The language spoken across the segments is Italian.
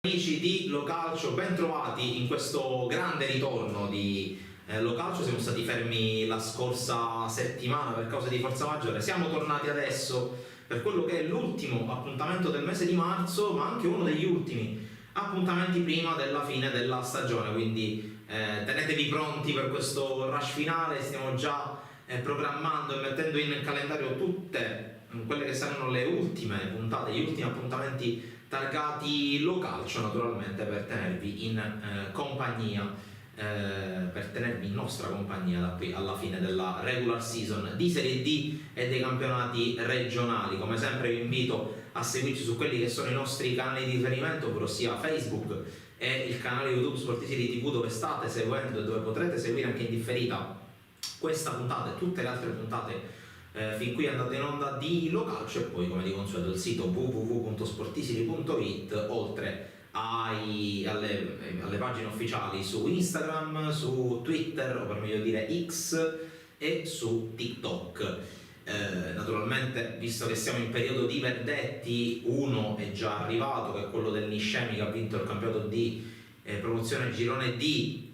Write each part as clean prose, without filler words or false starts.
Amici di Localcio, ben trovati in questo grande ritorno di Localcio. Siamo stati fermi la scorsa settimana per causa di forza maggiore, siamo tornati adesso per quello che è l'ultimo appuntamento del mese di marzo, ma anche uno degli ultimi appuntamenti prima della fine della stagione, quindi tenetevi pronti per questo rush finale. Stiamo già programmando e mettendo in calendario tutte quelle che saranno le ultime puntate, gli ultimi appuntamenti targati Localcio, naturalmente, per tenervi in compagnia, per tenervi in nostra compagnia da qui alla fine della regular season di Serie D e dei campionati regionali. Come sempre vi invito a seguirci su quelli che sono i nostri canali di riferimento, ovvero sia Facebook e il canale YouTube Sportisiri TV, dove state seguendo e dove potrete seguire anche in differita questa puntata e tutte le altre puntate fin qui è andato in onda di Localcio, e poi come di consueto il sito www.sportisiri.it, oltre alle pagine ufficiali su Instagram, su Twitter, o per meglio dire X, e su TikTok. Naturalmente, visto che siamo in periodo di verdetti, uno è già arrivato, che è quello del Niscemi, che ha vinto il campionato di promozione girone D.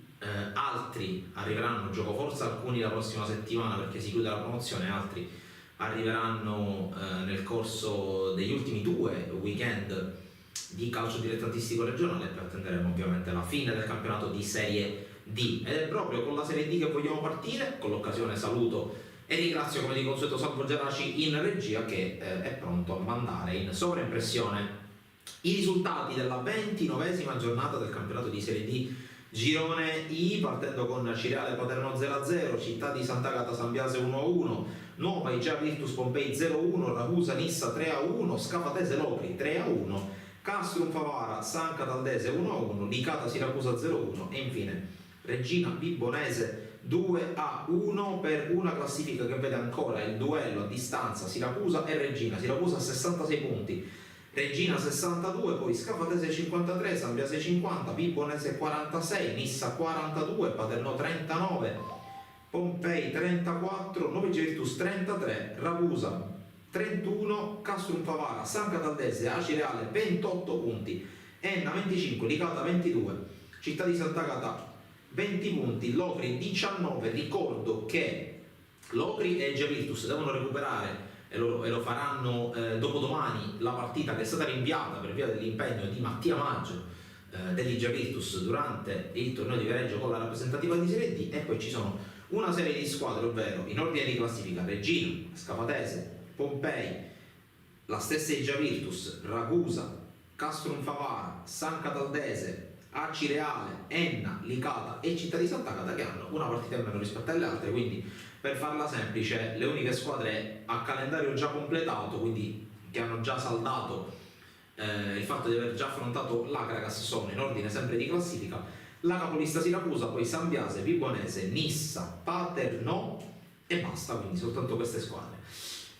Altri arriveranno, gioco forse alcuni la prossima settimana perché si chiude la promozione, altri arriveranno nel corso degli ultimi 2 weekend di calcio dilettantistico regionale, e poi attenderemo ovviamente la fine del campionato di Serie D. Ed è proprio con la Serie D che vogliamo partire. Con l'occasione saluto e ringrazio come di consueto Salvo Geraci in regia, che è pronto a mandare in sovraimpressione i risultati della 29esima giornata del campionato di Serie D girone I, partendo con Cireale Paterno 0-0, Città di Sant'Agata Sambiase 1-1, Nuova Igia Virtus Pompei 0-1, Ragusa Nissa 3-1, Scafatese Lopri 3-1, Castrum Favara San Cataldese 1-1, Licata Siracusa 0-1 e infine Regina Vibonese 2-1, per una classifica che vede ancora il duello a distanza Siracusa e Regina. Siracusa a 66 punti, Regina 62, poi Scafatese 53, Sambiase 50, Vibonese 46, Nissa 42, Paterno 39, Pompei 34, Nuova Virtus 33, Ragusa 31, Castrum Favara, San Cataldese, Acireale 28 punti, Enna 25, Licata 22, Città di Sant'Agata 20 punti, Locri 19. Ricordo che Locri e Igia Virtus devono recuperare e lo faranno dopodomani la partita che è stata rinviata per via dell'impegno di Mattia Maggio dell'Igia Virtus durante il torneo di Viareggio con la rappresentativa di Serie D. E poi ci sono una serie di squadre, ovvero in ordine di classifica Regina, Scafatese, Pompei, la stessa Igia Virtus, Ragusa, Castrum Favara, San Cataldese, Acireale, Enna, Licata e Città di Sant'Agata, che hanno una partita in meno rispetto alle altre. Quindi, per farla semplice, le uniche squadre a calendario già completato, quindi che hanno già saldato il fatto di aver già affrontato l'Agragas, sono in ordine sempre di classifica la capolista Siracusa, poi Sambiase, Vibonese, Nissa, Paterno e basta, quindi soltanto queste squadre.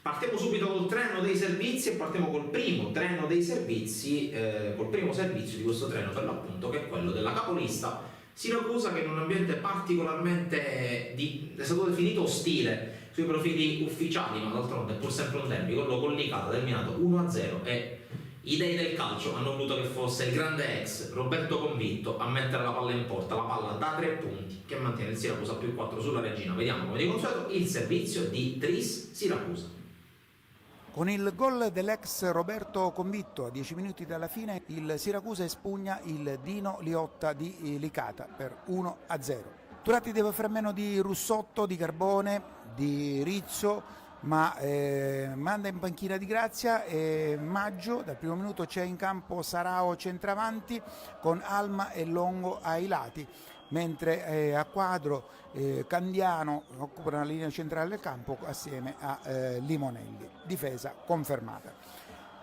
Partiamo subito col treno dei servizi e partiamo col primo treno dei servizi, col primo servizio di questo treno, per l'appunto, che è quello della capolista Siracusa, che in un ambiente particolarmente è stato definito ostile sui profili ufficiali, ma d'altronde è pur sempre un derby, quello con Licata terminato 1-0, e i dei del calcio hanno voluto che fosse il grande ex Roberto Convitto a mettere la palla in porta, la palla da 3 punti che mantiene il Siracusa più 4 sulla Regina. Vediamo come di consueto il servizio di Tris Siracusa. Con il gol dell'ex Roberto Convitto a 10 minuti dalla fine, il Siracusa espugna il Dino Liotta di Licata per 1-0. Turati deve fare meno di Russotto, di Carbone, di Rizzo, ma manda in panchina Di Grazia e Maggio. Dal primo minuto c'è in campo Sarao centravanti con Alma e Longo ai lati, mentre a quadro Candiano occupa la linea centrale del campo assieme a Limonelli. Difesa confermata.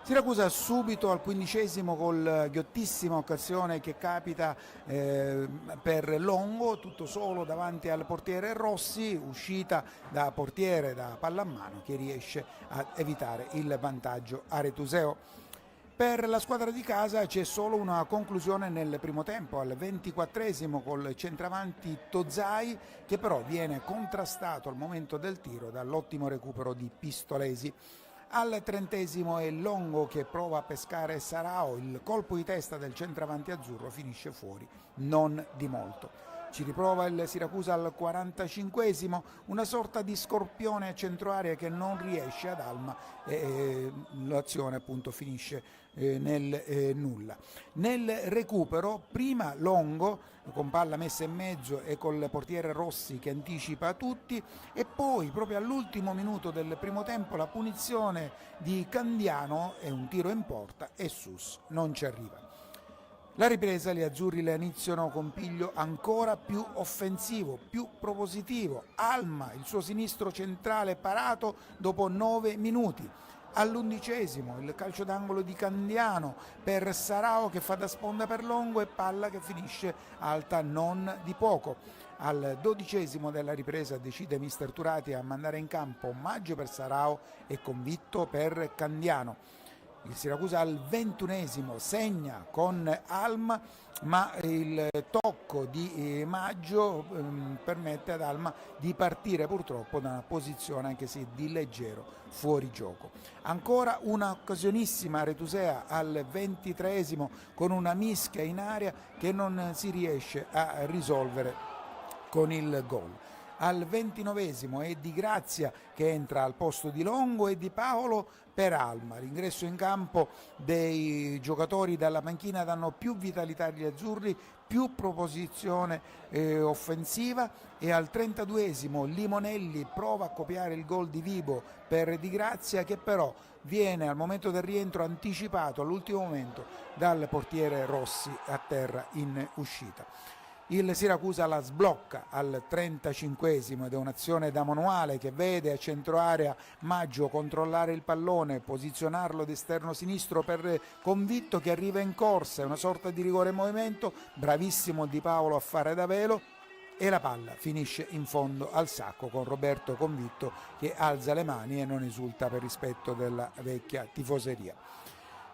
Siracusa subito al 15° col ghiottissima occasione che capita per Longo, tutto solo davanti al portiere Rossi, uscita da portiere da palla a mano, che riesce a evitare il vantaggio aretuseo. Per la squadra di casa c'è solo una conclusione nel primo tempo, al 24° col centravanti Tozzai, che però viene contrastato al momento del tiro dall'ottimo recupero di Pistolesi. Al 30° è Longo che prova a pescare Sarao, il colpo di testa del centravanti azzurro finisce fuori, non di molto. Ci riprova il Siracusa al 45°, una sorta di scorpione a centroarea che non riesce ad Alma e l'azione appunto finisce nel nulla. Nel recupero prima Longo con palla messa in mezzo e col portiere Rossi che anticipa tutti e poi proprio all'ultimo minuto del primo tempo la punizione di Candiano e un tiro in porta e Sus non ci arriva. La ripresa gli azzurri la iniziano con piglio ancora più offensivo, più propositivo. Alma, il suo sinistro centrale parato dopo 9 minuti. All'11° il calcio d'angolo di Candiano per Sarao che fa da sponda per Longo e palla che finisce alta non di poco. Al 12° della ripresa decide mister Turati a mandare in campo omaggio per Sarao e convitto per Candiano. Il Siracusa al 21° segna con Alma, ma il tocco di Maggio permette ad Alma di partire purtroppo da una posizione anche se di leggero fuorigioco. Ancora un'occasionissima Retusea al 23° con una mischia in area che non si riesce a risolvere con il gol. Al 29° è Di Grazia che entra al posto di Longo e Di Paolo per Alma. L'ingresso in campo dei giocatori dalla panchina danno più vitalità agli azzurri, più proposizione offensiva e al 32° Limonelli prova a copiare il gol di Vibo per Di Grazia che però viene al momento del rientro anticipato all'ultimo momento dal portiere Rossi a terra in uscita. Il Siracusa la sblocca al 35° ed è un'azione da manuale che vede a centro area Maggio controllare il pallone, posizionarlo d'esterno sinistro per Convitto che arriva in corsa, è una sorta di rigore in movimento, bravissimo Di Paolo a fare da velo e la palla finisce in fondo al sacco con Roberto Convitto che alza le mani e non esulta per rispetto della vecchia tifoseria.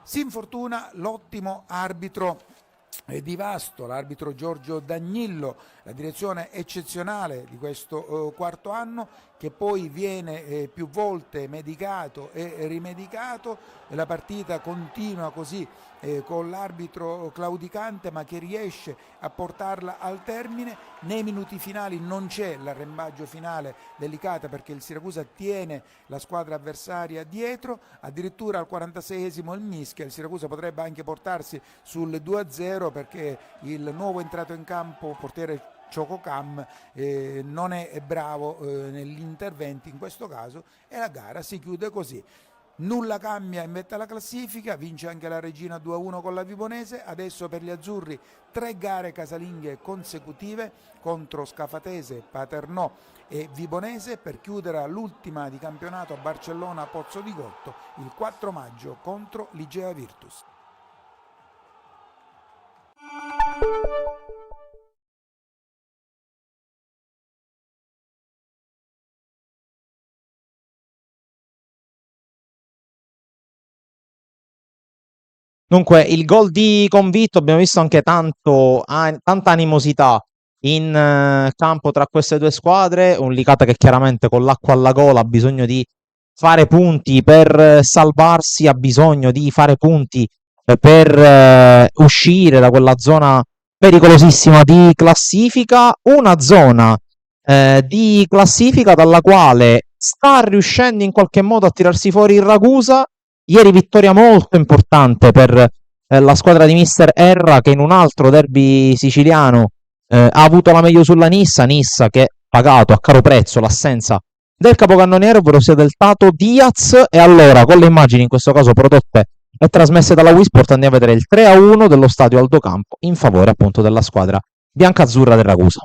Si infortuna l'ottimo arbitro di Vasto, l'arbitro Giorgio Dagnillo, la direzione eccezionale di questo quarto anno che poi viene più volte medicato e rimedicato, la partita continua così con l'arbitro claudicante ma che riesce a portarla al termine. Nei minuti finali non c'è l'arrembaggio finale delicato perché il Siracusa tiene la squadra avversaria dietro, addirittura al 46° il mischia, il Siracusa potrebbe anche portarsi sul 2-0 perché il nuovo entrato in campo, portiere Ciococam, non è bravo negli interventi in questo caso e la gara si chiude così. Nulla cambia in vetta alla classifica, vince anche la Regina 2-1 con la Vibonese, adesso per gli azzurri 3 gare casalinghe consecutive contro Scafatese, Paternò e Vibonese per chiudere l'ultima di campionato a Barcellona Pozzo di Gotto il 4 maggio contro Ligea Virtus. Dunque, il gol di Convitto, abbiamo visto anche tanta animosità in campo tra queste due squadre, un Licata che chiaramente con l'acqua alla gola ha bisogno di fare punti per salvarsi, ha bisogno di fare punti per uscire da quella zona pericolosissima di classifica, una zona di classifica dalla quale sta riuscendo in qualche modo a tirarsi fuori il Ragusa. Ieri vittoria molto importante per la squadra di mister Erra che in un altro derby siciliano ha avuto la meglio sulla Nissa che ha pagato a caro prezzo l'assenza del capocannoniere, ovvero sia del Tato Diaz. E allora con le immagini in questo caso prodotte e trasmesse dalla Wisport andiamo a vedere il 3-1 dello stadio Aldo Campo in favore appunto della squadra biancazzurra del Ragusa.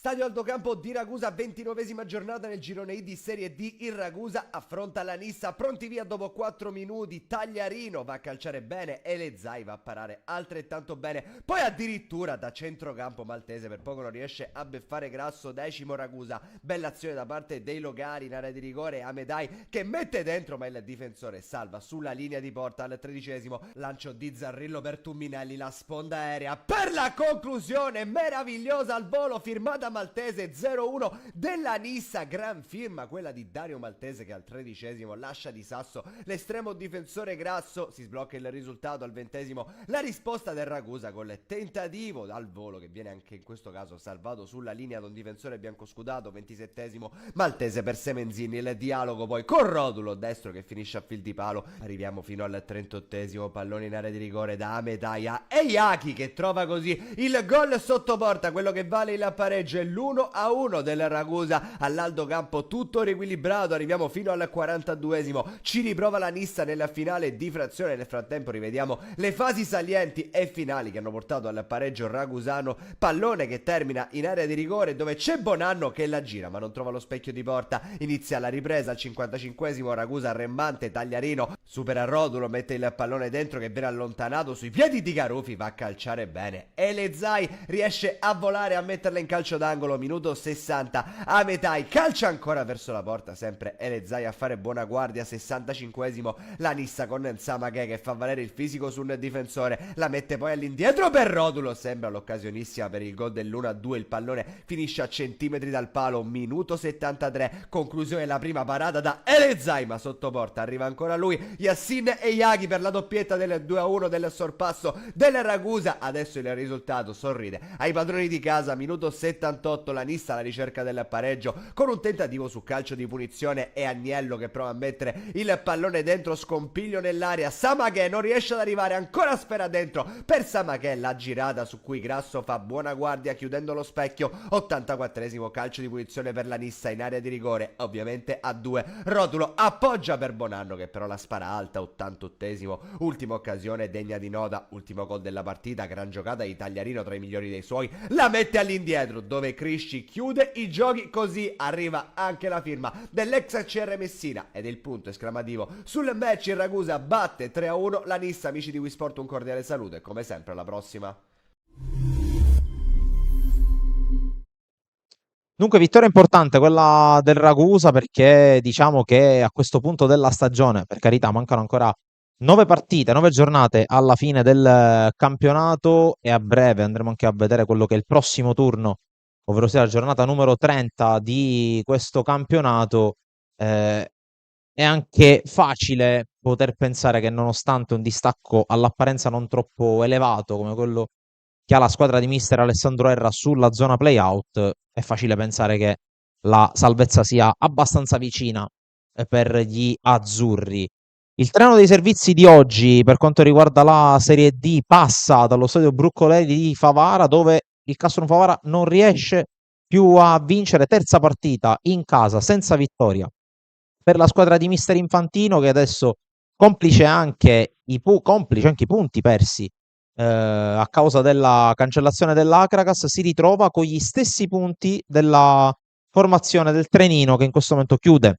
Stadio Aldocampo di Ragusa, 29esima giornata nel girone I di Serie D. Il Ragusa affronta la Nissa, pronti via dopo 4 minuti. Tagliarino va a calciare bene e Elezai va a parare altrettanto bene. Poi addirittura da centrocampo maltese per poco non riesce a beffare Grasso. 10° Ragusa, bella azione da parte dei locali in area di rigore. Amedai che mette dentro ma il difensore salva sulla linea di porta al 13°. Lancio di Zarrillo per Tumminelli, la sponda aerea per la conclusione meravigliosa al volo, firmata maltese. 0-1 della Nissa, gran firma quella di Dario Maltese che al 13° lascia di sasso l'estremo difensore Grasso. Si sblocca il risultato al 20°, la risposta del Ragusa col tentativo al volo che viene anche in questo caso salvato sulla linea da un difensore biancoscudato. 27° Maltese per Semenzini, il dialogo poi con Rodulo destro che finisce a fil di palo. Arriviamo fino al 38°, pallone in area di rigore da Amedaya e Yaki che trova così il gol sotto porta, quello che vale il pareggio. L'1-1 del Ragusa all'Aldocampo, tutto riequilibrato. Arriviamo fino al 42°, ci riprova la Nissa nella finale di frazione. Nel frattempo rivediamo le fasi salienti e finali che hanno portato al pareggio ragusano. Pallone che termina in area di rigore dove c'è Bonanno che la gira ma non trova lo specchio di porta. Inizia la ripresa al 55°, Ragusa arrembante, Tagliarino supera Rodulo, mette il pallone dentro che viene allontanato sui piedi di Garufi, va a calciare bene e Elezai riesce a volare, a metterla in calcio d'angolo. Minuto 60, Amedai calcia ancora verso la porta, sempre Elezai a fare buona guardia. 65°, la Nissa con Nsamaghe che fa valere il fisico su un difensore, la mette poi all'indietro per Rodulo, sembra l'occasionissima per il gol dell'1-2. Il pallone finisce a centimetri dal palo. Minuto 73, conclusione della prima parata da Elezai ma sotto porta arriva ancora lui, Yassin e Yagi per la doppietta del 2-1 del sorpasso del Ragusa. Adesso il risultato sorride ai padroni di casa. Minuto 78, la Nissa alla ricerca del pareggio con un tentativo su calcio di punizione e Agnello che prova a mettere il pallone dentro, scompiglio nell'area. Samaghe non riesce ad arrivare, ancora sfera dentro per Samaghe, la girata su cui Grasso fa buona guardia chiudendo lo specchio. 84°, calcio di punizione per la Nissa in area di rigore, ovviamente a 2. Rodulo appoggia per Bonanno che però la spara alta. 88°, ultima occasione degna di nota, ultimo gol della partita, gran giocata di Tagliarino tra i migliori dei suoi, la mette all'indietro dove Crisci chiude i giochi. Così arriva anche la firma dell'ex CR Messina ed il punto esclamativo sul match. Il Ragusa batte 3-1 la Nissa. Amici di Wisport, un cordiale saluto e come sempre alla prossima. Dunque, vittoria importante quella del Ragusa, perché diciamo che a questo punto della stagione, per carità, mancano ancora 9 partite, 9 giornate alla fine del campionato e a breve andremo anche a vedere quello che è il prossimo turno, ovvero sia la giornata numero 30 di questo campionato. È anche facile poter pensare che nonostante un distacco all'apparenza non troppo elevato come quello che ha la squadra di mister Alessandro Erra sulla zona playout, è facile pensare che la salvezza sia abbastanza vicina per gli azzurri. Il treno dei servizi di oggi per quanto riguarda la Serie D passa dallo stadio Bruccoleri di Favara, dove il Castro Favara non riesce più a vincere, terza partita in casa senza vittoria per la squadra di mister Infantino, che adesso, complice anche i punti persi a causa della cancellazione dell'Acragas, si ritrova con gli stessi punti della formazione del Trenino che in questo momento chiude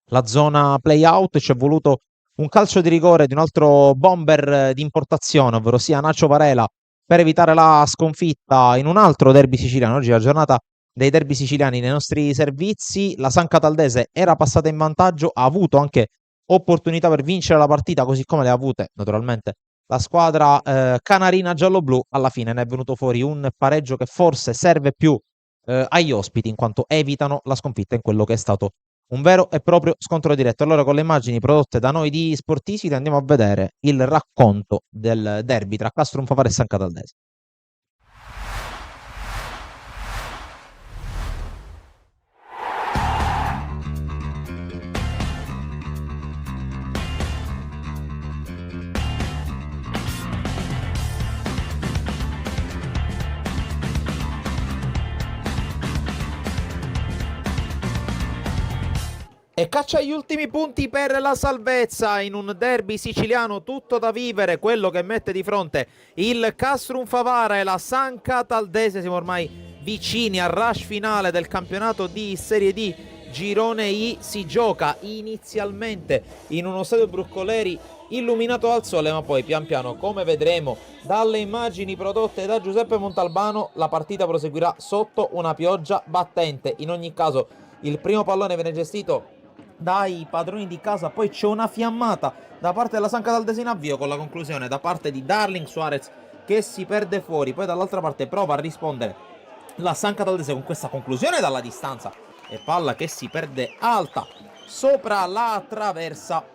la zona play-out. Ci è voluto un calcio di rigore di un altro bomber di importazione, ovvero sia Nacho Varela, per evitare la sconfitta in un altro derby siciliano. Oggi è la giornata dei derby siciliani nei nostri servizi. La San Cataldese era passata in vantaggio, ha avuto anche opportunità per vincere la partita, così come le ha avute naturalmente la squadra canarina giallo-blu. Alla fine ne è venuto fuori un pareggio che forse serve più agli ospiti, in quanto evitano la sconfitta in quello che è stato un vero e proprio scontro diretto. Allora, con le immagini prodotte da noi di Sportisiti, andiamo a vedere il racconto del derby tra Castrum Favara e San Cataldese. E caccia agli ultimi punti per la salvezza in un derby siciliano tutto da vivere, quello che mette di fronte il Castrum Favara e la San Cataldese. Siamo ormai vicini al rush finale del campionato di Serie D Girone I. Si gioca inizialmente in uno stadio Bruscoleri illuminato al sole, ma poi pian piano, come vedremo dalle immagini prodotte da Giuseppe Montalbano, la partita proseguirà sotto una pioggia battente. In ogni caso il primo pallone viene gestito dai padroni di casa, poi c'è una fiammata da parte della San Cataldese in avvio, con la conclusione da parte di Darling Suarez che si perde fuori. Poi dall'altra parte prova a rispondere la San Cataldese con questa conclusione dalla distanza e palla che si perde alta sopra la traversa.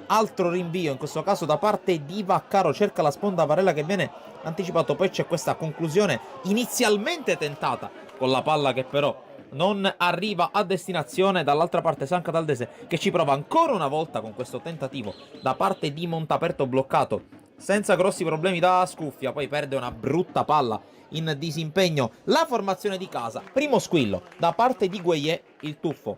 Altro rinvio, in questo caso da parte di Vaccaro, cerca la sponda Varela che viene anticipato. Poi c'è questa conclusione inizialmente tentata con la palla che però non arriva a destinazione. Dall'altra parte San Cataldese che ci prova ancora una volta con questo tentativo da parte di Montaperto, bloccato senza grossi problemi da Scuffia. Poi perde una brutta palla in disimpegno la formazione di casa. Primo squillo da parte di Gueye, il tuffo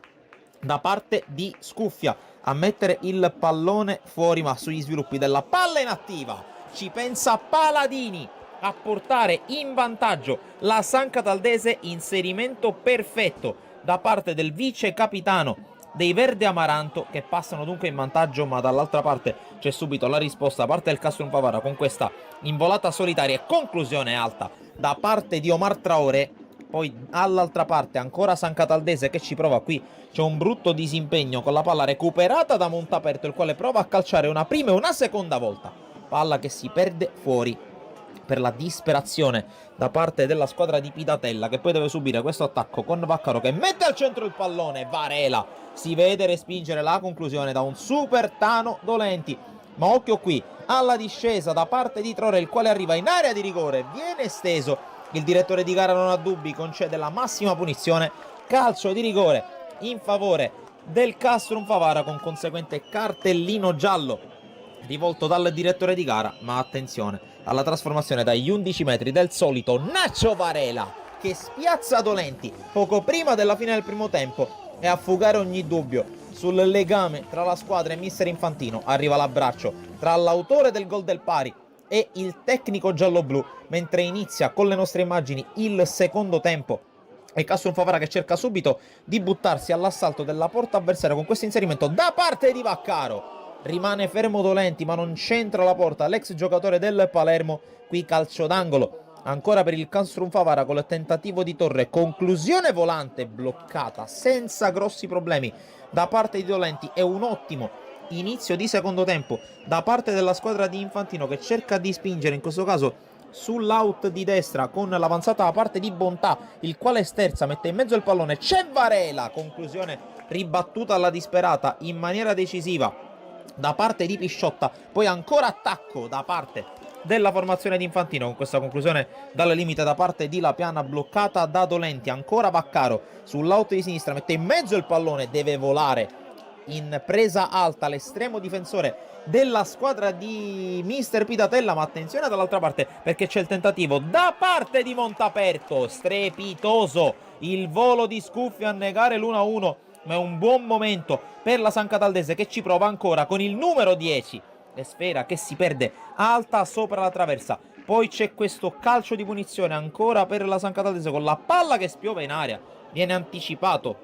da parte di Scuffia a mettere il pallone fuori, ma sugli sviluppi della palla inattiva ci pensa Paladini a portare in vantaggio la San Cataldese. Inserimento perfetto da parte del vice capitano dei Verde Amaranto, che passano dunque in vantaggio, ma dall'altra parte c'è subito la risposta da parte del Castrum Favara con questa involata solitaria e conclusione alta da parte di Omar Traoré. Poi all'altra parte ancora San Cataldese che ci prova. Qui c'è un brutto disimpegno con la palla recuperata da Montaperto, il quale prova a calciare una prima e una seconda volta, palla che si perde fuori per la disperazione da parte della squadra di Pidatella, che poi deve subire questo attacco con Vaccaro che mette al centro il pallone. Varela si vede respingere la conclusione da un super Tano Dolenti, ma occhio qui alla discesa da parte di Traoré, il quale arriva in area di rigore, viene esteso. Il direttore di gara non ha dubbi, concede la massima punizione, calcio di rigore in favore del Castrum Favara con conseguente cartellino giallo rivolto dal direttore di gara. Ma attenzione alla trasformazione dagli 11 metri del solito Nacho Varela, che spiazza Dolenti poco prima della fine del primo tempo, e a fugare ogni dubbio sul legame tra la squadra e mister Infantino arriva l'abbraccio tra l'autore del gol del pari e il tecnico giallo-blu, mentre inizia con le nostre immagini il secondo tempo. E Castrum Favara che cerca subito di buttarsi all'assalto della porta avversaria con questo inserimento da parte di Vaccaro. Rimane fermo Dolenti, ma non c'entra la porta l'ex giocatore del Palermo. Qui calcio d'angolo ancora per il Castrum Favara con il tentativo di Torre, conclusione volante bloccata senza grossi problemi da parte di Dolenti. È un ottimo inizio di secondo tempo da parte della squadra di Infantino, che cerca di spingere in questo caso sull'out di destra con l'avanzata da parte di Bontà, il quale sterza, mette in mezzo il pallone, c'è Varela, conclusione ribattuta alla disperata in maniera decisiva da parte di Pisciotta. Poi ancora attacco da parte della formazione di Infantino con questa conclusione dal limite da parte di Lapiana, bloccata da Dolenti. Ancora Vaccaro sull'out di sinistra, mette in mezzo il pallone, deve volare in presa alta l'estremo difensore della squadra di mister Pidatella, ma attenzione dall'altra parte perché c'è il tentativo da parte di Montaperto, strepitoso il volo di Scuffia a negare l'1-1, ma è un buon momento per la San Cataldese che ci prova ancora con il numero 10, e Sfera che si perde alta sopra la traversa. Poi c'è questo calcio di punizione ancora per la San Cataldese con la palla che spiova in aria, viene anticipato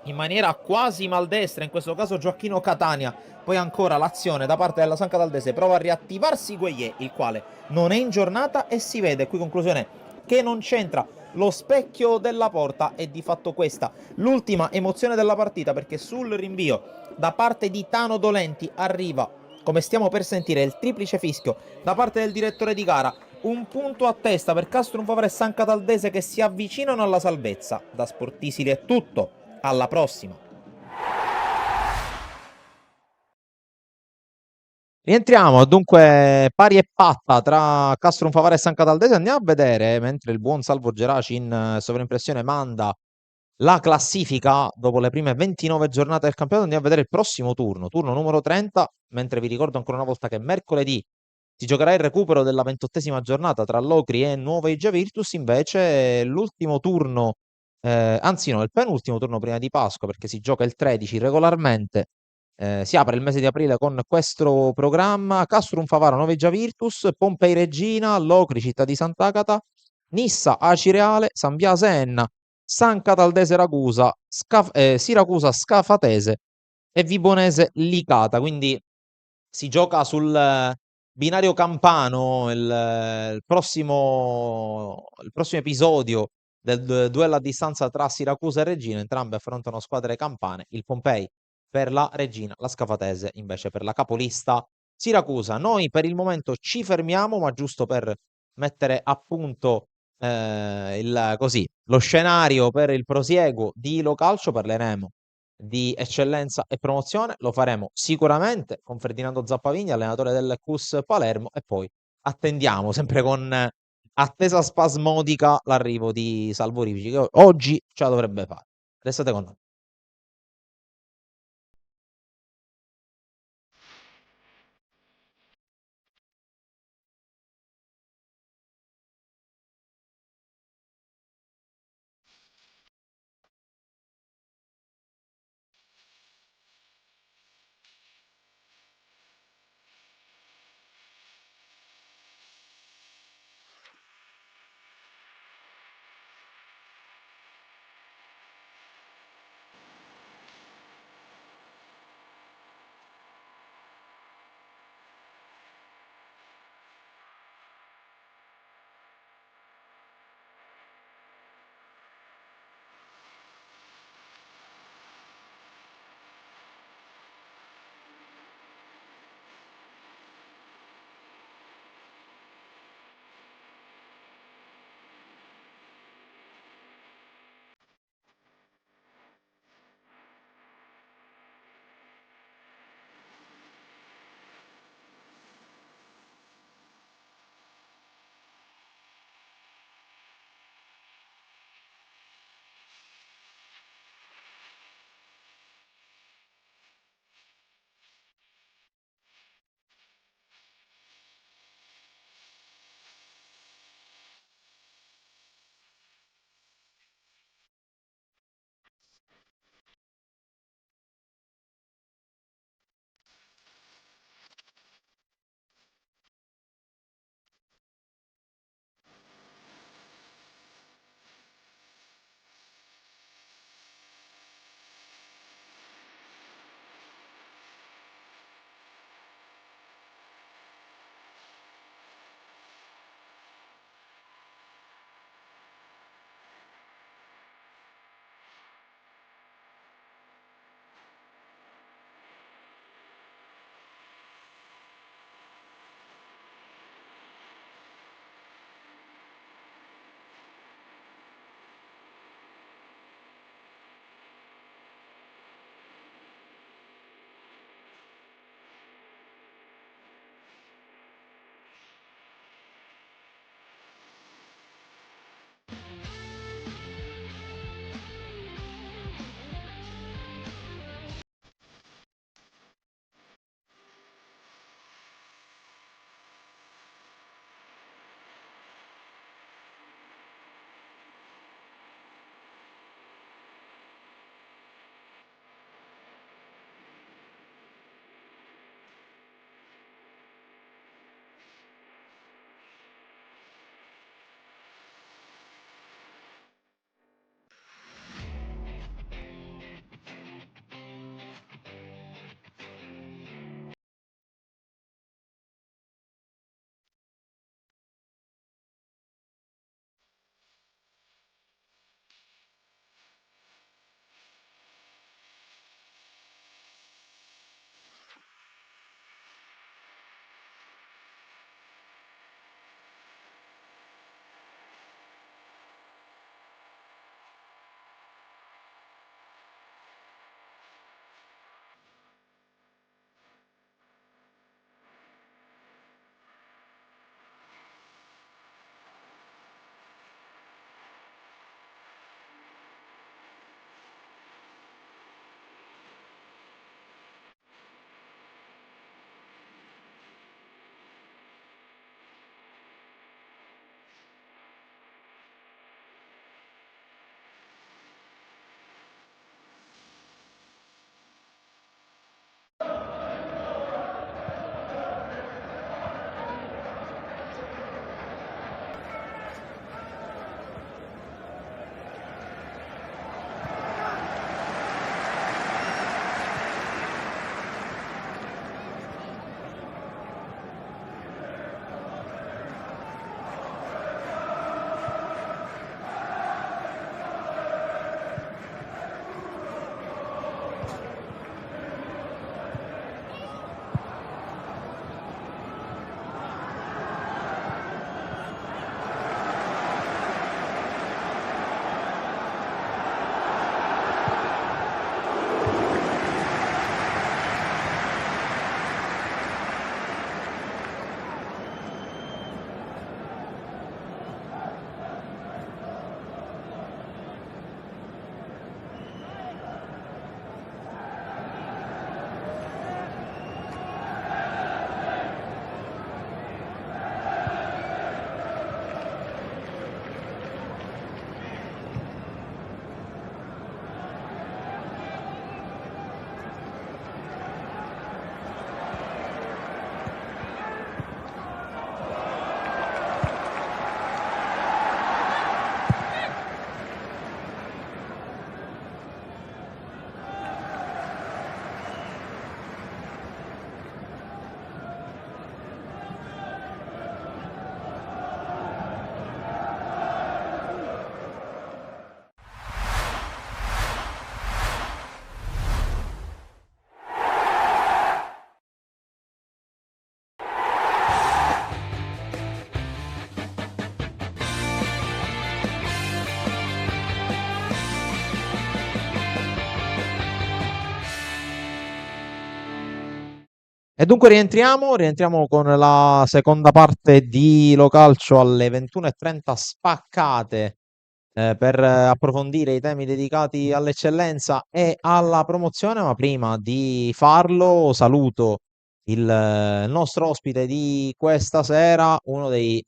in maniera quasi maldestra, in questo caso Gioacchino Catania. Poi ancora l'azione da parte della San Cataldese, prova a riattivarsi Gueye, il quale non è in giornata e si vede qui conclusione che non c'entra lo specchio della porta. E di fatto questa l'ultima emozione della partita, perché sul rinvio da parte di Tano Dolenti arriva, come stiamo per sentire, il triplice fischio da parte del direttore di gara. Un punto a testa per Castrum Favara e San Cataldese che si avvicinano alla salvezza. Da Sportisili è tutto, alla prossima. Rientriamo dunque pari e patta tra Castrum Favara e San Cataldese. Andiamo a vedere, mentre il buon Salvo Geraci in sovraimpressione manda la classifica dopo le prime 29 giornate del campionato, andiamo a vedere il prossimo turno numero 30, mentre vi ricordo ancora una volta che mercoledì si giocherà il recupero della 28esima giornata tra Locri e Nuova Igia Virtus. Invece l'ultimo turno, anzi no, il penultimo turno prima di Pasqua, perché si gioca il 13 regolarmente. Si apre il mese di aprile con questo programma: Castrum Favara, Nuova Igia Virtus, Pompei Regina, Locri, Città di Sant'Agata, Nissa, Acireale, San Biase Enna, San Cataldese Ragusa, Siracusa Scafatese e Vibonese Licata. Quindi si gioca sul binario campano il prossimo episodio del duello a distanza tra Siracusa e Reggina. Entrambe affrontano squadre campane. Il Pompei per la Reggina, la Scafatese invece per la capolista Siracusa. Noi per il momento ci fermiamo, ma giusto per mettere a punto lo scenario per il prosieguo di Ilo Calcio, parleremo di eccellenza e promozione. Lo faremo sicuramente con Ferdinando Zappavigni, allenatore del CUS Palermo, e poi attendiamo sempre con attesa spasmodica l'arrivo di Salvo Rivici, che oggi ce la dovrebbe fare. Restate con noi. E dunque rientriamo con la seconda parte di Localcio alle 21:30 spaccate per approfondire i temi dedicati all'eccellenza e alla promozione, ma prima di farlo saluto il nostro ospite di questa sera, uno dei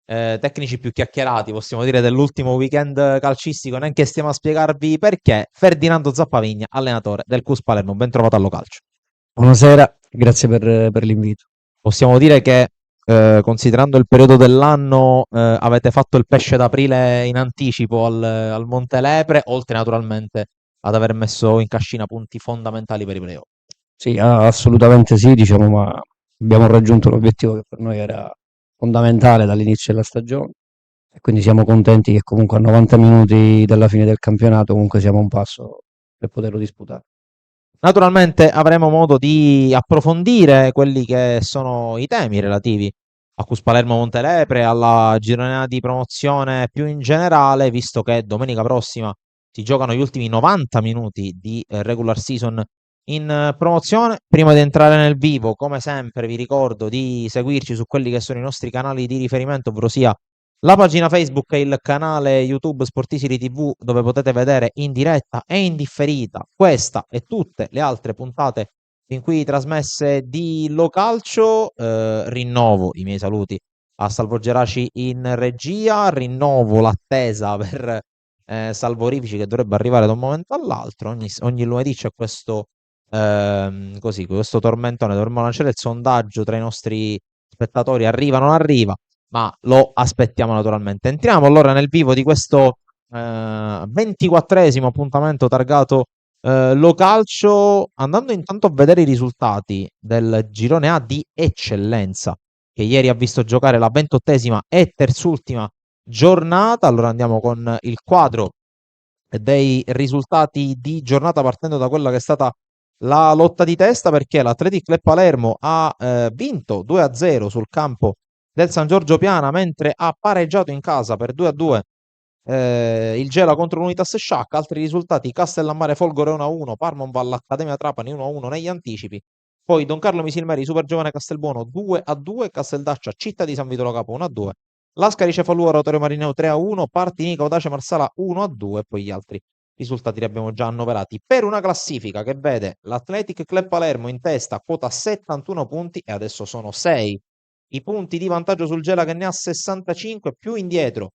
tecnici più chiacchierati, possiamo dire, dell'ultimo weekend calcistico, neanche stiamo a spiegarvi perché, Ferdinando Zappavigna, allenatore del CUS Palermo, ben trovato allo calcio. Buonasera, grazie per l'invito. Possiamo dire che, considerando il periodo dell'anno, avete fatto il pesce d'aprile in anticipo al Monte Lepre, oltre naturalmente ad aver messo in cascina punti fondamentali per i playoff. Sì, assolutamente sì, diciamo, ma abbiamo raggiunto l'obiettivo che per noi era fondamentale dall'inizio della stagione e quindi siamo contenti che comunque a 90 minuti dalla fine del campionato comunque siamo a un passo per poterlo disputare. Naturalmente avremo modo di approfondire quelli che sono i temi relativi a CUS Palermo Montelepre, alla giornata di promozione più in generale, visto che domenica prossima si giocano gli ultimi 90 minuti di regular season in promozione. Prima di entrare nel vivo, come sempre, vi ricordo di seguirci su quelli che sono i nostri canali di riferimento, ovvero sia la pagina Facebook e il canale YouTube Sportisiri TV, dove potete vedere in diretta e in differita questa e tutte le altre puntate fin qui trasmesse di Localcio. Rinnovo i miei saluti a Salvo Geraci in regia, rinnovo l'attesa per Salvorifici che dovrebbe arrivare da un momento all'altro. Ogni lunedì c'è questo questo tormentone, dovremmo lanciare il sondaggio tra i nostri spettatori, arriva o non arriva, ma lo aspettiamo naturalmente. Entriamo allora nel vivo di questo 24esimo appuntamento targato Localcio, andando intanto a vedere i risultati del girone A di eccellenza, che ieri ha visto giocare la 28esima e terzultima giornata. Allora andiamo con il quadro dei risultati di giornata, partendo da quella che è stata la lotta di testa, perché l'Athletic Club Palermo ha vinto 2-0 sul campo del San Giorgio Piana, mentre ha pareggiato in casa per 2-2 il Gela contro l'Unitas Sciacca. Altri risultati: Castellammare Folgore 1-1, Parmonval Accademia Trapani 1-1 negli anticipi. Poi Don Carlo Misilmeri Super Giovane Castelbuono 2-2, Casteldaccia Città di San Vito Lo Capo 1-2, Lascari Cefalù Oratorio Marineo 3-1, Partinica Audace Marsala 1-2 e poi gli altri risultati li abbiamo già annoverati, per una classifica che vede l'Athletic Club Palermo in testa, quota 71 punti, e adesso sono 6 i punti di vantaggio sul Gela che ne ha 65. Più indietro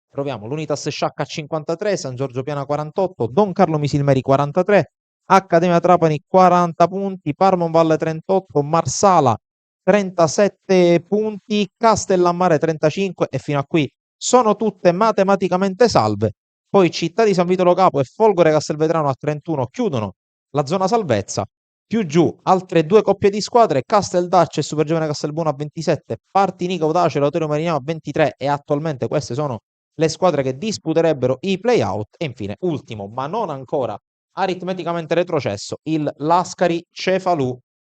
troviamo l'Unitas Sciacca a 53, San Giorgio Piana 48, Don Carlo Misilmeri 43, Accademia Trapani 40 punti, Parmonvalle 38, Marsala 37 punti, Castellammare 35 e fino a qui sono tutte matematicamente salve. Poi Città di San Vito Lo Capo e Folgore Castelvetrano a 31 chiudono la zona salvezza. Più giù altre due coppie di squadre, Casteldaccia e Supergiovane Castelbuono a 27, Partinica Audace e Lautero Marignano a 23, e attualmente queste sono le squadre che disputerebbero i play-out. E infine, ultimo ma non ancora aritmeticamente retrocesso, il Lascari Cefalù.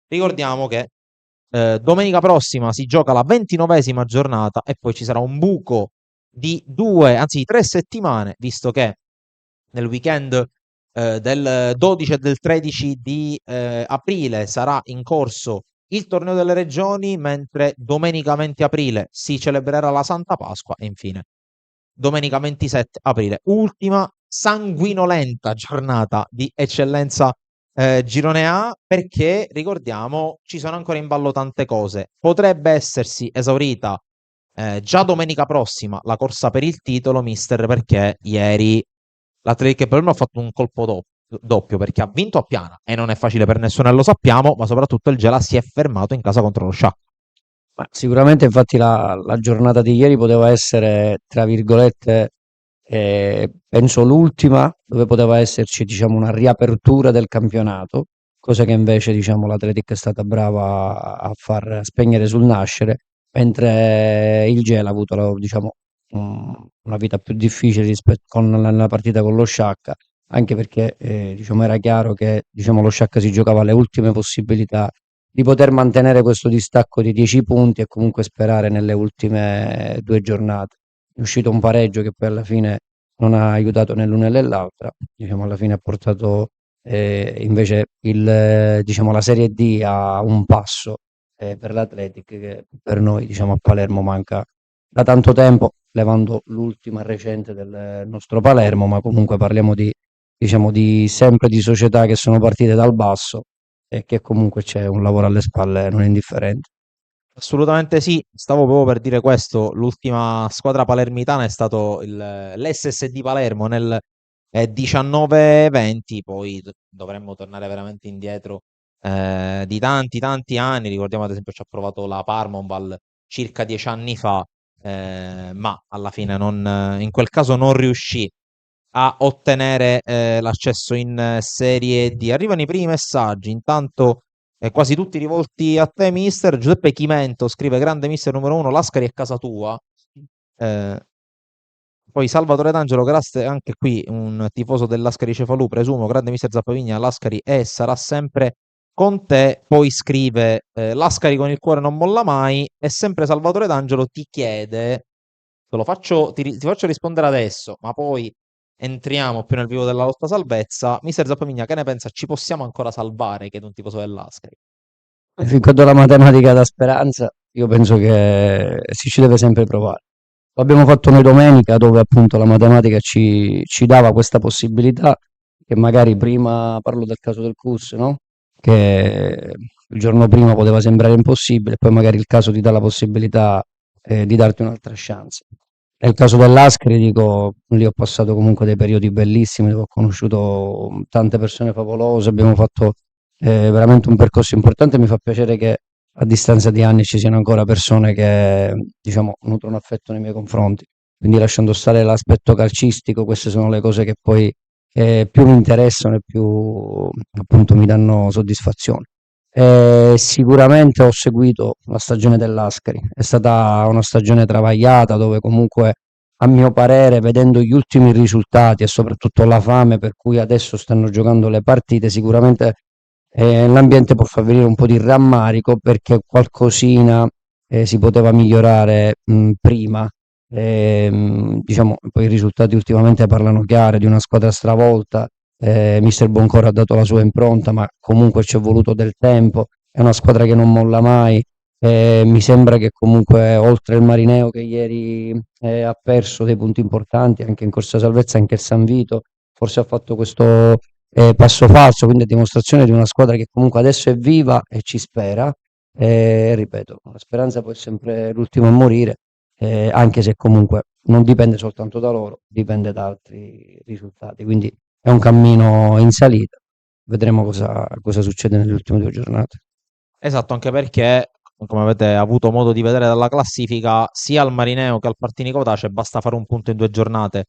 Ricordiamo che domenica prossima si gioca la 29esima giornata e poi ci sarà un buco di 3 settimane, visto che nel weekend del 12 e del 13 di aprile sarà in corso il torneo delle regioni, mentre domenica 20 aprile si celebrerà la Santa Pasqua e infine domenica 27 aprile, ultima sanguinolenta giornata di eccellenza girone A, perché ricordiamo ci sono ancora in ballo tante cose. Potrebbe essersi esaurita già domenica prossima la corsa per il titolo, mister, perché ieri l'Athletic Palermo ha fatto un colpo doppio, perché ha vinto a Piana e non è facile per nessuno e lo sappiamo, ma soprattutto il Gela si è fermato in casa contro lo Sciacca. Ma sicuramente infatti la giornata di ieri poteva essere, tra virgolette, penso l'ultima, dove poteva esserci, diciamo, una riapertura del campionato, cosa che invece, diciamo, l'Atletic è stata brava a far spegnere sul nascere, mentre il Gela ha avuto, diciamo, una vita più difficile rispetto con la partita con lo Sciacca, anche perché, diciamo, era chiaro che, diciamo, lo Sciacca si giocava alle ultime possibilità di poter mantenere questo distacco di 10 punti e comunque sperare nelle ultime 2 giornate. È uscito un pareggio che poi alla fine non ha aiutato né l'una né l'altra, diciamo alla fine ha portato invece diciamo, la Serie D ha un passo per l'Athletic che per noi, diciamo, a Palermo manca da tanto tempo, levando l'ultima recente del nostro Palermo, ma comunque parliamo di, diciamo, sempre di società che sono partite dal basso e che comunque c'è un lavoro alle spalle non indifferente. Assolutamente sì, stavo proprio per dire questo, l'ultima squadra palermitana è stato l'SSD Palermo nel 19-20, poi dovremmo tornare veramente indietro di tanti tanti anni, ricordiamo ad esempio ci ha provato la Parmonval circa 10 anni fa, ma alla fine in quel caso non riuscì a ottenere l'accesso in Serie D. Arrivano i primi messaggi, intanto quasi tutti rivolti a te, mister. Giuseppe Chimento scrive: grande mister numero uno, Lascari è casa tua. Eh, Poi Salvatore D'Angelo, grazie anche qui un tifoso dell'Ascari Cefalù, presumo, grande mister Zappavigna, Lascari è e sarà sempre con te. Poi scrive: Lascari con il cuore non molla mai. E sempre Salvatore D'Angelo ti chiede, ti faccio rispondere adesso, ma poi entriamo più nel vivo della lotta salvezza. Mister Zappavigna, che ne pensa? Ci possiamo ancora salvare, chiede un tifoso dell'Ascari. E fin quando la matematica dà speranza, io penso che si ci deve sempre provare. L'abbiamo fatto noi domenica, dove appunto la matematica ci dava questa possibilità, che magari prima, parlo del caso del CUS, no? Che il giorno prima poteva sembrare impossibile, poi magari il caso ti dà la possibilità di darti un'altra chance. Nel caso dell'Ascari, dico, lì ho passato comunque dei periodi bellissimi, dove ho conosciuto tante persone favolose, abbiamo fatto veramente un percorso importante. Mi fa piacere che a distanza di anni ci siano ancora persone che, diciamo, nutrono affetto nei miei confronti. Quindi lasciando stare l'aspetto calcistico, queste sono le cose che poi più mi interessano e più appunto mi danno soddisfazione. Sicuramente ho seguito la stagione dell'Ascari, è stata una stagione travagliata dove comunque a mio parere, vedendo gli ultimi risultati e soprattutto la fame per cui adesso stanno giocando le partite, sicuramente l'ambiente può far venire un po' di rammarico perché qualcosina si poteva migliorare prima. Diciamo, poi i risultati ultimamente parlano chiaro di una squadra stravolta. Mister Boncora ha dato la sua impronta, ma comunque ci è voluto del tempo. È una squadra che non molla mai. Mi sembra che comunque oltre il Marineo che ieri ha perso dei punti importanti anche in corsa salvezza, anche il San Vito forse ha fatto questo passo falso, quindi è dimostrazione di una squadra che comunque adesso è viva e ci spera. Ripeto, la speranza poi è sempre l'ultimo a morire, anche se comunque non dipende soltanto da loro, dipende da altri risultati. Quindi è un cammino in salita. Vedremo cosa succede nelle ultime 2 giornate. Esatto, anche perché, come avete avuto modo di vedere dalla classifica, sia al Marineo che al Partini Cotace basta fare un punto in 2 giornate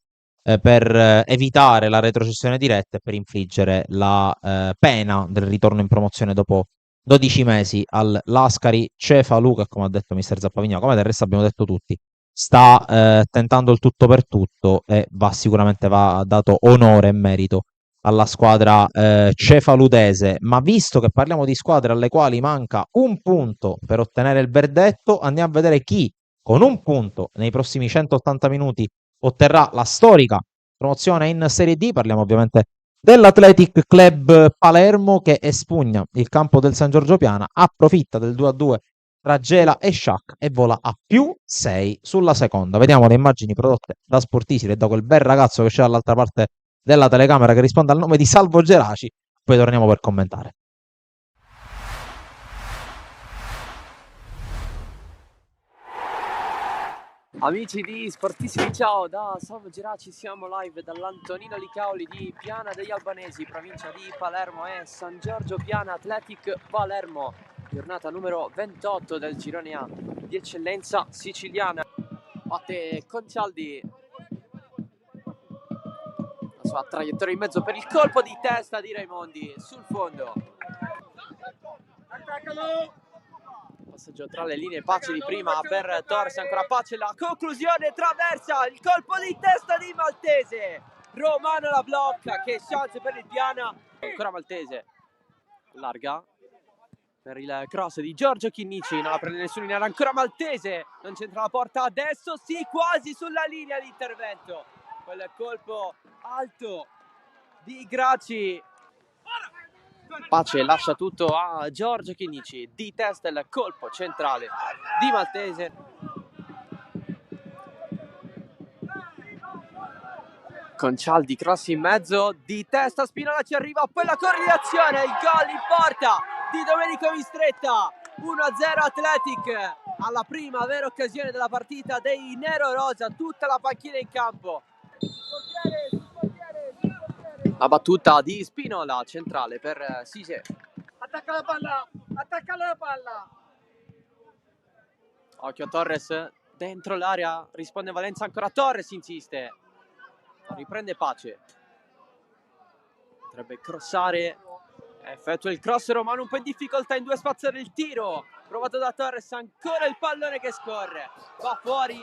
per evitare la retrocessione diretta e per infliggere la pena del ritorno in promozione dopo 12 mesi al Lascari Cefalù, che come ha detto mister Zappavigna, come del resto abbiamo detto tutti, sta tentando il tutto per tutto e sicuramente va dato onore e merito alla squadra cefaludese. Ma visto che parliamo di squadre alle quali manca un punto per ottenere il verdetto, andiamo a vedere chi con un punto nei prossimi 180 minuti otterrà la storica promozione in Serie D. Parliamo ovviamente dell'Athletic Club Palermo, che espugna il campo del San Giorgio Piana, approfitta del 2-2 tra Gela e Sciac e vola a +6 sulla seconda. Vediamo le immagini prodotte da Sportisili e da quel bel ragazzo che c'è dall'altra parte della telecamera che risponde al nome di Salvo Geraci. Poi torniamo per commentare. Amici di Sportissimi, ciao da Salvo Geraci, siamo live dall'Antonino Licaoli di Piana degli Albanesi, provincia di Palermo e San Giorgio Piana Athletic Palermo, giornata numero 28 del girone A di eccellenza siciliana. Batte Concialdi la sua traiettoria in mezzo per il colpo di testa di Raimondi sul fondo. Passaggio tra le linee, Pace di prima per Torres, ancora Pace, la conclusione, traversa, il colpo di testa di Maltese, Romano la blocca, che chance per il Piana, ancora Maltese, larga per il cross di Giorgio Chinnici, non la prende nessuno in area, ancora Maltese, non c'entra la porta, adesso sì, quasi sulla linea di intervento, quel colpo alto di Graci, Pace lascia tutto a Giorgio Chinnici, di testa il colpo centrale di Maltese. Concialdi, cross in mezzo, di testa Spinola ci arriva, poi la correlazione, il gol in porta di Domenico Mistretta, 1-0 Athletic, alla prima vera occasione della partita dei nero-rosa, tutta la panchina in campo. La battuta di Spinola, centrale per Sise. Attacca la palla! Occhio a Torres, dentro l'area, risponde Valenza, ancora Torres insiste. Riprende Pace. Potrebbe crossare. Effettua il cross Romano un po' in difficoltà in due spazi del tiro. Provato da Torres, ancora il pallone che scorre. Va fuori.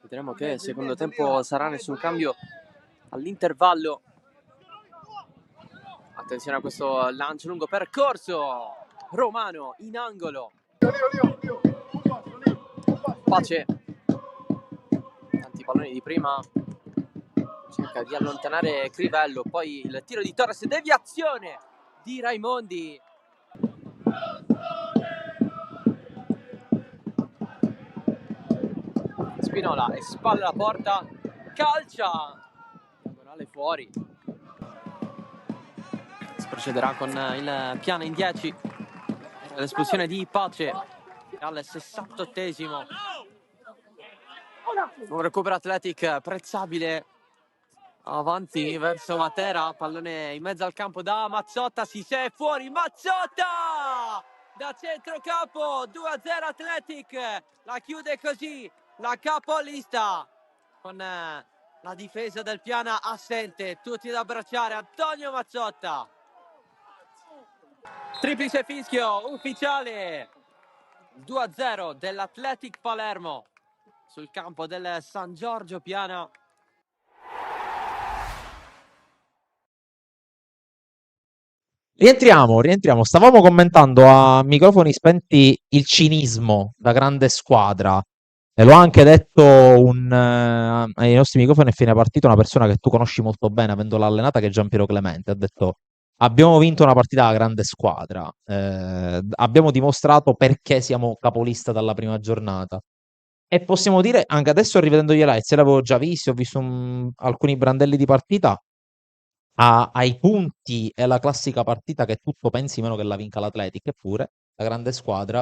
Vedremo che il secondo tempo sarà nessun cambio all'intervallo. Attenzione a questo lancio lungo percorso. Romano in angolo. Pace. Tanti palloni di prima. Cerca di allontanare Crivello. Poi il tiro di Torres. Deviazione di Raimondi. Spinola e spalla la porta. Calcia. Diagonale fuori. Si procederà con il piano in 10. L'espulsione di Pace al 68esimo. Un recupero Athletic apprezzabile. Avanti verso Matera, pallone in mezzo al campo da Mazzotta, si sei fuori, Mazzotta! Da centrocampo, 2-0 Athletic, la chiude così la capolista con la difesa del Piana assente, tutti da abbracciare, Antonio Mazzotta. Triplice fischio ufficiale, 2-0 dell'Athletic Palermo sul campo del San Giorgio Piana. Rientriamo. Stavamo commentando a microfoni spenti il cinismo da grande squadra. E l'ho anche detto ai nostri microfoni a fine partita una persona che tu conosci molto bene, avendola allenata, che è Giampiero Clemente. Ha detto: abbiamo vinto una partita da grande squadra. Abbiamo dimostrato perché siamo capolista dalla prima giornata. E possiamo dire, anche adesso rivedendo gli highlights, l'avevo già visto, ho visto alcuni brandelli di partita. Ai punti è la classica partita che tutto pensi meno che la vinca l'Atletic, eppure la grande squadra,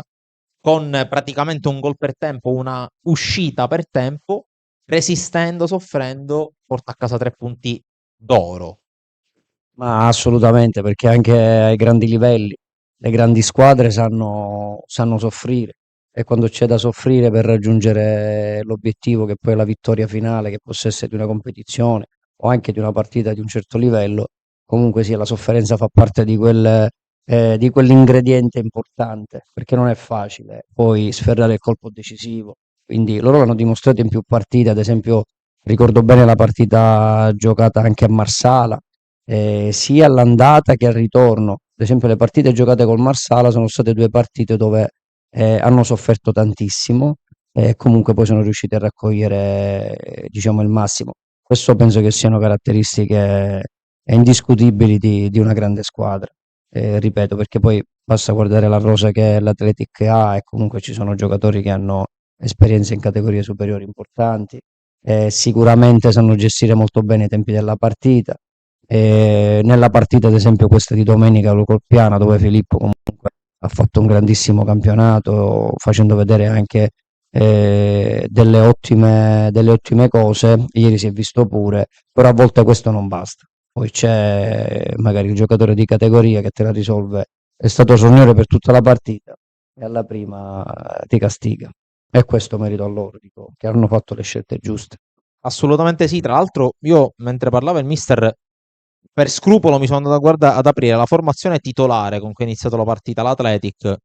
con praticamente un gol per tempo, una uscita per tempo, resistendo, soffrendo, porta a casa 3 punti d'oro. Ma assolutamente, perché anche ai grandi livelli, le grandi squadre sanno soffrire e quando c'è da soffrire per raggiungere l'obiettivo che poi è la vittoria finale, che possa essere di una competizione o anche di una partita di un certo livello, comunque sia la sofferenza fa parte di quell'ingrediente importante, perché non è facile poi sferrare il colpo decisivo. Quindi loro l'hanno dimostrato in più partite, ad esempio ricordo bene la partita giocata anche a Marsala, sia all'andata che al ritorno. Ad esempio, le partite giocate col Marsala sono state due partite dove hanno sofferto tantissimo e comunque poi sono riusciti a raccogliere, diciamo, il massimo. Questo penso che siano caratteristiche indiscutibili di una grande squadra. Ripeto, perché poi basta guardare la rosa che l'Athletic ha e comunque ci sono giocatori che hanno esperienze in categorie superiori importanti. Sicuramente sanno gestire molto bene i tempi della partita. Nella partita, ad esempio, questa di domenica col Piana, dove Filippo comunque ha fatto un grandissimo campionato, facendo vedere anche delle ottime cose. Ieri si è visto pure, però a volte questo non basta. Poi c'è magari il giocatore di categoria che te la risolve, è stato sornione per tutta la partita e alla prima ti castiga. E questo merito a loro, dico, che hanno fatto le scelte giuste. Assolutamente sì. Tra l'altro, io mentre parlava il mister, per scrupolo mi sono andato a guardare, ad aprire la formazione titolare con cui è iniziato la partita l'Athletic.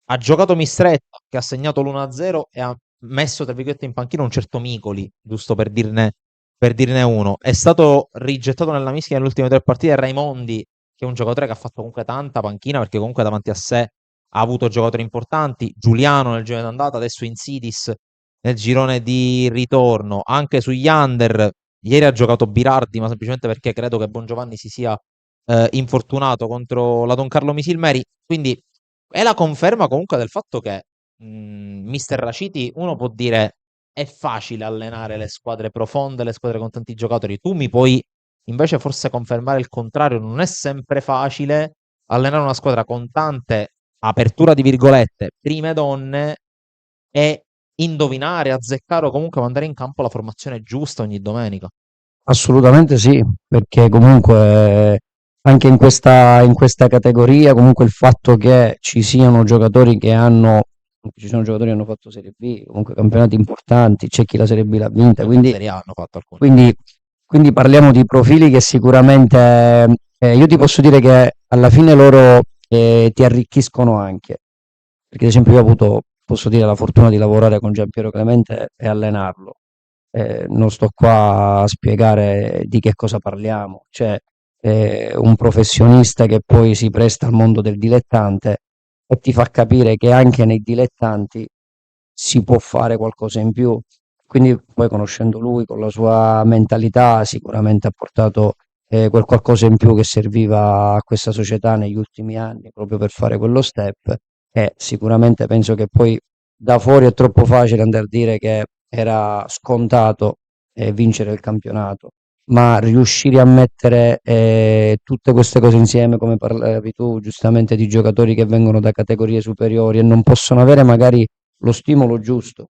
Ha giocato Mistretta, che ha segnato l'1-0 e ha messo, tra virgolette, in panchina un certo Micoli, giusto per dirne uno. È stato rigettato nella mischia nelle ultime 3 partite Raimondi, che è un giocatore che ha fatto comunque tanta panchina, perché comunque davanti a sé ha avuto giocatori importanti. Giuliano nel girone d'andata, adesso Insidis nel girone di ritorno. Anche sugli under, ieri ha giocato Birardi, ma semplicemente perché credo che Bongiovanni si sia infortunato contro la Don Carlo Misilmeri, quindi è la conferma comunque del fatto che Mister Raciti, uno può dire è facile allenare le squadre profonde, le squadre con tanti giocatori, tu mi puoi invece forse confermare il contrario, non è sempre facile allenare una squadra con tante apertura di virgolette, prime donne e indovinare, azzeccare o comunque mandare in campo la formazione giusta ogni domenica. Assolutamente sì, perché comunque anche in questa categoria, comunque il fatto che ci siano giocatori ci sono giocatori che hanno fatto Serie B, comunque campionati importanti, c'è chi la Serie B l'ha vinta, quindi, Serie A hanno fatto alcuni. quindi, quindi parliamo di profili che sicuramente, io ti posso dire che alla fine loro ti arricchiscono anche, perché ad esempio io ho avuto, posso dire, la fortuna di lavorare con Giampiero Clemente e allenarlo. Non sto qua a spiegare di che cosa parliamo, cioè un professionista che poi si presta al mondo del dilettante e ti fa capire che anche nei dilettanti si può fare qualcosa in più. Quindi poi conoscendo lui con la sua mentalità sicuramente ha portato quel qualcosa in più che serviva a questa società negli ultimi anni proprio per fare quello step e sicuramente penso che poi da fuori è troppo facile andare a dire che era scontato vincere il campionato, ma riuscire a mettere tutte queste cose insieme, come parlavi tu, giustamente di giocatori che vengono da categorie superiori e non possono avere magari lo stimolo giusto,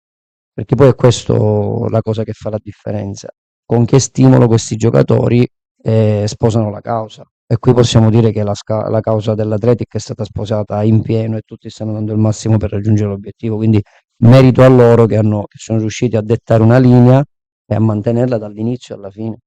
perché poi è questo la cosa che fa la differenza. Con che stimolo questi giocatori sposano la causa. E qui possiamo dire che la causa dell'Atletic è stata sposata in pieno e tutti stanno dando il massimo per raggiungere l'obiettivo. Quindi merito a loro che sono riusciti a dettare una linea e a mantenerla dall'inizio alla fine.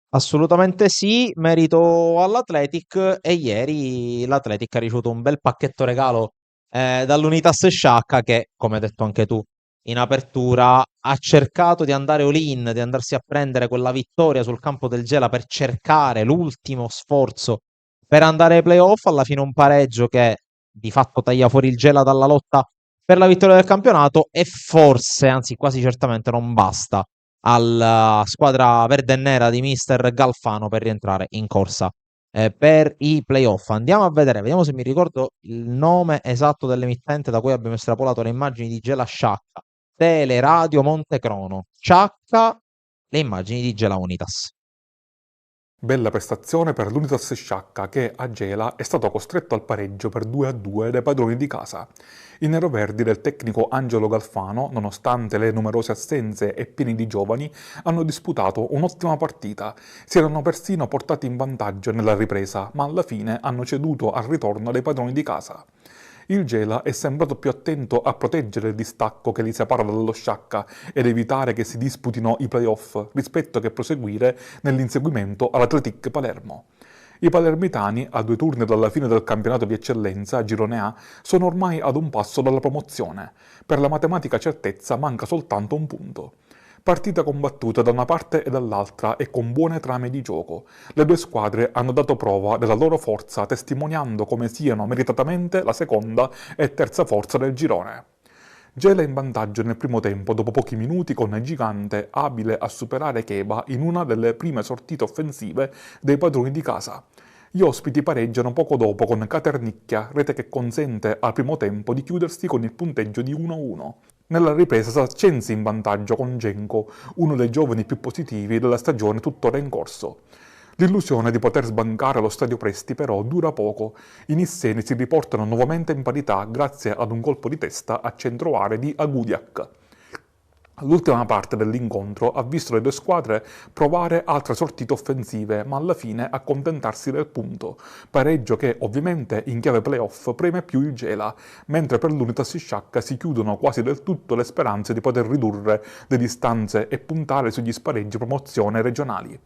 Assolutamente sì, merito all'Athletic e ieri l'Athletic ha ricevuto un bel pacchetto regalo dall'Unitas Sciacca che, come hai detto anche tu, in apertura ha cercato di andare all-in, di andarsi a prendere quella vittoria sul campo del Gela per cercare l'ultimo sforzo per andare ai playoff, alla fine un pareggio che di fatto taglia fuori il Gela dalla lotta per la vittoria del campionato e forse, anzi quasi certamente non basta alla squadra verde e nera di mister Galfano per rientrare in corsa per i playoff. Andiamo a vedere, vediamo se mi ricordo il nome esatto dell'emittente da cui abbiamo estrapolato le immagini di Gela Sciacca. Teleradio Montecrono. Sciacca, le immagini di Gela Unitas. Bella prestazione per l'Unitas Sciacca che a Gela è stato costretto al pareggio per 2-2 dai padroni di casa. I neroverdi del tecnico Angelo Galfano, nonostante le numerose assenze e pieni di giovani, hanno disputato un'ottima partita. Si erano persino portati in vantaggio nella ripresa, ma alla fine hanno ceduto al ritorno dei padroni di casa. Il Gela è sembrato più attento a proteggere il distacco che li separa dallo Sciacca ed evitare che si disputino i playoff rispetto che proseguire nell'inseguimento all'Atletic Palermo. I palermitani, a 2 turni dalla fine del campionato di eccellenza, Girone A, sono ormai ad un passo dalla promozione. Per la matematica certezza manca soltanto un punto. Partita combattuta da una parte e dall'altra e con buone trame di gioco. Le due squadre hanno dato prova della loro forza testimoniando come siano meritatamente la seconda e terza forza del girone. Gela in vantaggio nel primo tempo dopo pochi minuti con Gigante abile a superare Cheba in una delle prime sortite offensive dei padroni di casa. Gli ospiti pareggiano poco dopo con Caternicchia, rete che consente al primo tempo di chiudersi con il punteggio di 1-1. Nella ripresa Saccenzi in vantaggio con Genco, uno dei giovani più positivi della stagione tuttora in corso. L'illusione di poter sbancare lo Stadio Presti però dura poco. I nisseni si riportano nuovamente in parità grazie ad un colpo di testa a centro area di Agudiak. L'ultima parte dell'incontro ha visto le due squadre provare altre sortite offensive, ma alla fine accontentarsi del punto. Pareggio che ovviamente in chiave playoff preme più il Gela, mentre per l'Unitas Sciacca si chiudono quasi del tutto le speranze di poter ridurre le distanze e puntare sugli spareggi promozione regionali.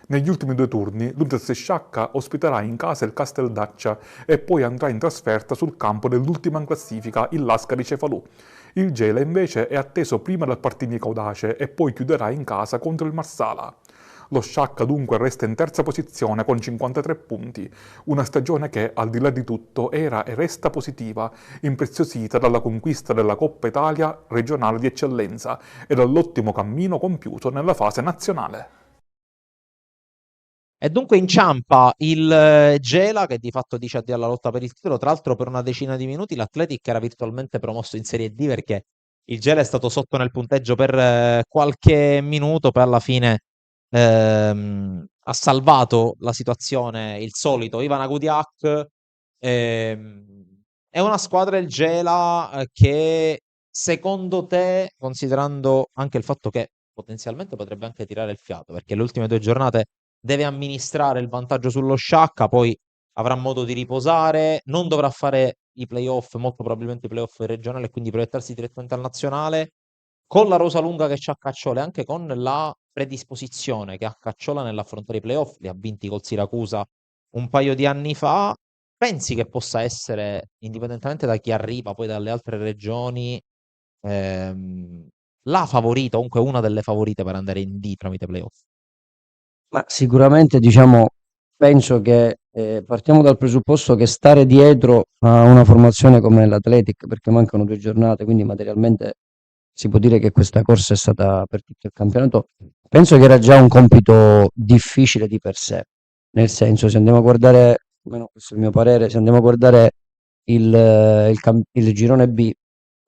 Negli ultimi 2 turni l'Unitas Sciacca ospiterà in casa il Casteldaccia e poi andrà in trasferta sul campo dell'ultima in classifica, il Lascari Cefalù. Il Gela invece è atteso prima dal Partini Audace e poi chiuderà in casa contro il Marsala. Lo Sciacca dunque resta in terza posizione con 53 punti, una stagione che, al di là di tutto, era e resta positiva, impreziosita dalla conquista della Coppa Italia regionale di eccellenza e dall'ottimo cammino compiuto nella fase nazionale. E dunque inciampa il Gela, che di fatto dice addio alla lotta per il titolo. Tra l'altro, per una decina di minuti l'Athletic era virtualmente promosso in Serie D, perché il Gela è stato sotto nel punteggio per qualche minuto, poi alla fine ha salvato la situazione il solito Ivan Agudiak. È una squadra, il Gela, che secondo te, considerando anche il fatto che potenzialmente potrebbe anche tirare il fiato, perché le ultime 2 giornate deve amministrare il vantaggio sullo Sciacca, poi avrà modo di riposare, non dovrà fare i playoff, molto probabilmente i playoff regionali, e quindi proiettarsi direttamente al nazionale, con la rosa lunga che c'ha Cacciola e anche con la predisposizione che ha Cacciola nell'affrontare i playoff, li ha vinti col Siracusa un paio di anni fa. Pensi che possa essere, indipendentemente da chi arriva poi dalle altre regioni, ehm, la favorita, o comunque una delle favorite per andare in D tramite playoff? Ma sicuramente, diciamo, penso che partiamo dal presupposto che stare dietro a una formazione come l'Athletic, perché mancano 2 giornate, quindi materialmente si può dire che questa corsa è stata per tutto il campionato, penso che era già un compito difficile di per sé. Nel senso, se andiamo a guardare, almeno questo è il mio parere, se andiamo a guardare il girone B,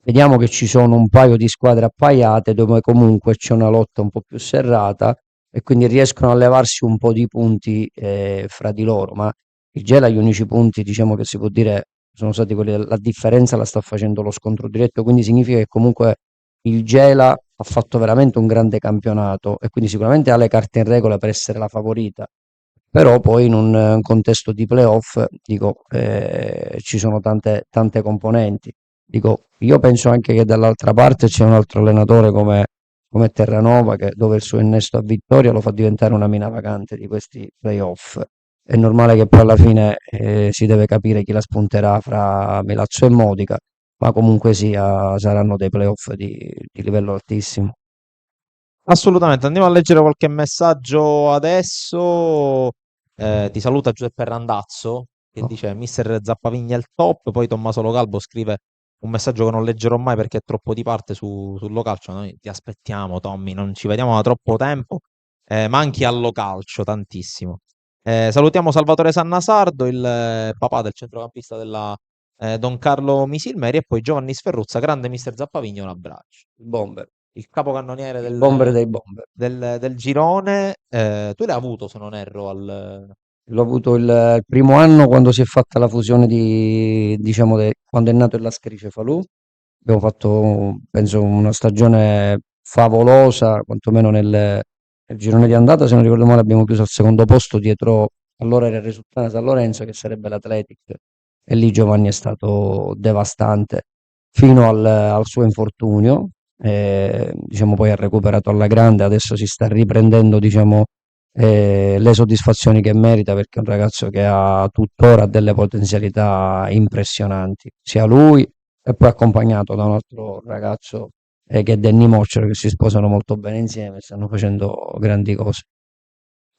vediamo che ci sono un paio di squadre appaiate dove comunque c'è una lotta un po' più serrata e quindi riescono a levarsi un po' di punti fra di loro, ma il Gela gli unici punti, diciamo, che si può dire sono stati quelli, la differenza la sta facendo lo scontro diretto, quindi significa che comunque il Gela ha fatto veramente un grande campionato e quindi sicuramente ha le carte in regola per essere la favorita, però poi in un contesto di playoff, dico, ci sono tante componenti. Dico, io penso anche che dall'altra parte c'è un altro allenatore come Terranova, dove il suo innesto a vittoria lo fa diventare una mina vacante di questi playoff. È normale che poi alla fine si deve capire chi la spunterà fra Milazzo e Modica, ma comunque sia, saranno dei playoff di livello altissimo. Assolutamente, andiamo a leggere qualche messaggio adesso. Ti saluta Giuseppe Randazzo che dice Mister Zappavigna è il top. Poi Tommaso Localbo scrive un messaggio che non leggerò mai perché è troppo di parte sul Localcio. Noi ti aspettiamo, Tommy, non ci vediamo da troppo tempo. Manchi al Localcio tantissimo. Salutiamo Salvatore Sannasardo, il papà del centrocampista della Don Carlo Misilmeri, e poi Giovanni Sferruzza, grande Mister Zappavigna, un abbraccio. Il bomber, Il capocannoniere il bomber dei bomber. del girone. Tu l'hai avuto, se non erro, L'ho avuto il primo anno quando si è fatta la fusione diciamo, quando è nato il Lascarice Falù. Abbiamo fatto, penso, una stagione favolosa, quantomeno nel girone di andata, se non ricordo male abbiamo chiuso al secondo posto dietro, allora era il Resultana San Lorenzo, che sarebbe l'Athletic, e lì Giovanni è stato devastante fino al suo infortunio, diciamo poi ha recuperato alla grande, adesso si sta riprendendo, diciamo, le soddisfazioni che merita, perché è un ragazzo che ha tuttora delle potenzialità impressionanti, sia lui e poi accompagnato da un altro ragazzo che è Danny Moccer, che si sposano molto bene insieme, stanno facendo grandi cose.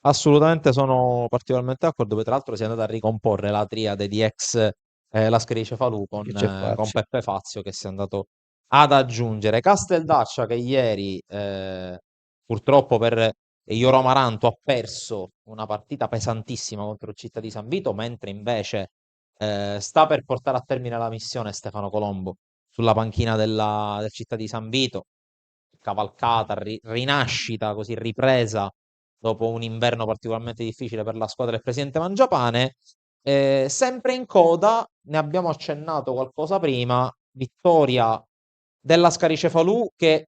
Assolutamente sono particolarmente d'accordo. Poi, tra l'altro, si è andata a ricomporre la triade di ex Lascarice Falù Che c'è con Fazio. Peppe Fazio, che si è andato ad aggiungere. Casteldaccia, che ieri purtroppo per Ioro Amaranto ha perso una partita pesantissima contro il Città di San Vito, mentre invece sta per portare a termine la missione Stefano Colombo sulla panchina del Città di San Vito. Cavalcata, rinascita, così ripresa dopo un inverno particolarmente difficile per la squadra del presidente Mangiapane. Sempre in coda, ne abbiamo accennato qualcosa prima, vittoria della Scarice Falù, che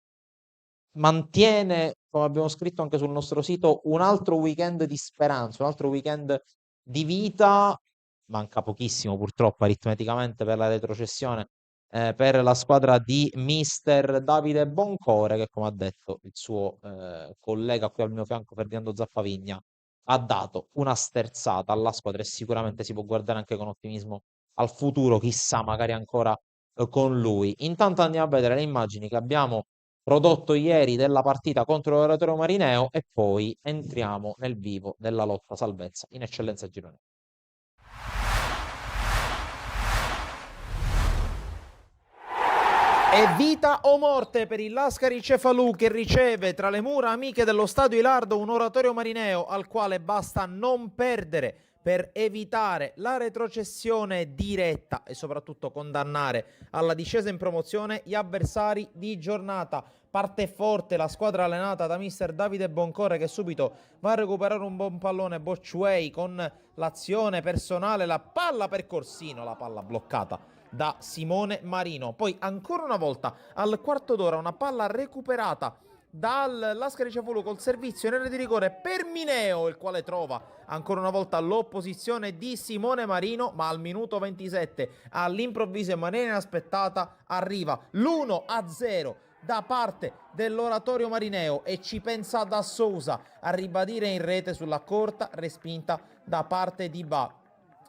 mantiene, come abbiamo scritto anche sul nostro sito, un altro weekend di speranza, un altro weekend di vita. Manca pochissimo purtroppo aritmeticamente per la retrocessione, per la squadra di mister Davide Boncore, che, come ha detto il suo collega qui al mio fianco Ferdinando Zappavigna, ha dato una sterzata alla squadra, e sicuramente si può guardare anche con ottimismo al futuro, chissà, magari ancora con lui. Intanto andiamo a vedere le immagini che abbiamo prodotto ieri della partita contro l'Oratorio Marineo, e poi entriamo nel vivo della lotta salvezza in eccellenza girone. È vita o morte per il Lascari Cefalù, che riceve tra le mura amiche dello Stadio Ilardo un oratorio marineo al quale basta non perdere per evitare la retrocessione diretta e soprattutto condannare alla discesa in promozione gli avversari di giornata. Parte forte la squadra allenata da mister Davide Boncore, che subito va a recuperare un buon pallone. Bocciuei con l'azione personale, la palla per Corsino, la palla bloccata da Simone Marino. Poi ancora una volta al quarto d'ora una palla recuperata dal Lascari Cefalù col servizio in area di rigore per Mineo, il quale trova ancora una volta l'opposizione di Simone Marino, ma al minuto 27 all'improvviso e in maniera inaspettata arriva l'1-0 da parte dell'oratorio marineo e ci pensa da Sousa a ribadire in rete sulla corta respinta da parte di Ba,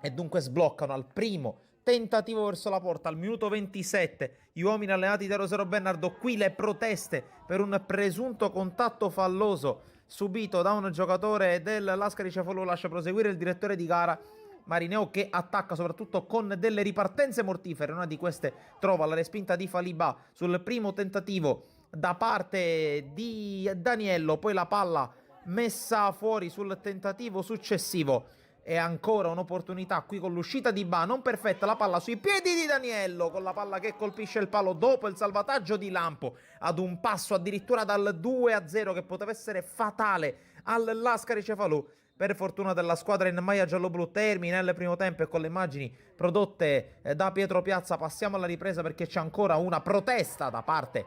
e dunque sbloccano al primo tentativo verso la porta. Al minuto 27 gli uomini allenati da Rosero Bernardo, qui le proteste per un presunto contatto falloso subito da un giocatore del Lascari Cefalù. Lascia proseguire il direttore di gara. Marineo che attacca soprattutto con delle ripartenze mortifere. Una di queste trova la respinta di Falibà sul primo tentativo da parte di Daniello, poi la palla messa fuori sul tentativo successivo. E ancora un'opportunità qui con l'uscita di Ba, non perfetta, la palla sui piedi di Daniello, con la palla che colpisce il palo dopo il salvataggio di Lampo, ad un passo addirittura dal 2-0 che poteva essere fatale al Lascari Cefalù. Per fortuna della squadra in maglia gialloblu termina il primo tempo, e con le immagini prodotte da Pietro Piazza passiamo alla ripresa, perché c'è ancora una protesta da parte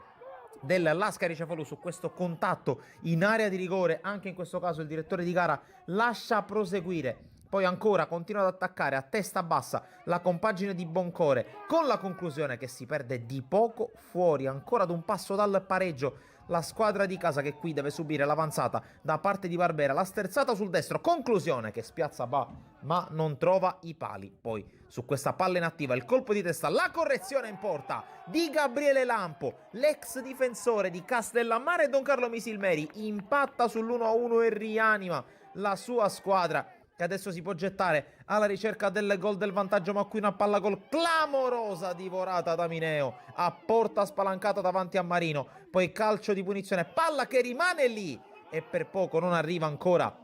del Lascari Cefalù su questo contatto in area di rigore. Anche in questo caso il direttore di gara lascia proseguire. Poi ancora continua ad attaccare a testa bassa la compagine di Boncore, con la conclusione che si perde di poco fuori, ancora ad un passo dal pareggio la squadra di casa, che qui deve subire l'avanzata da parte di Barbera, la sterzata sul destro, conclusione che spiazza Ba ma non trova i pali. Poi su questa palla inattiva il colpo di testa, la correzione in porta di Gabriele Lampo, l'ex difensore di Castellammare, e Don Carlo Misilmeri impatta sull'1-1 e rianima la sua squadra, che adesso si può gettare alla ricerca del gol del vantaggio, ma qui una palla gol clamorosa divorata da Mineo a porta spalancata davanti a Marino. Poi calcio di punizione, palla che rimane lì e per poco non arriva ancora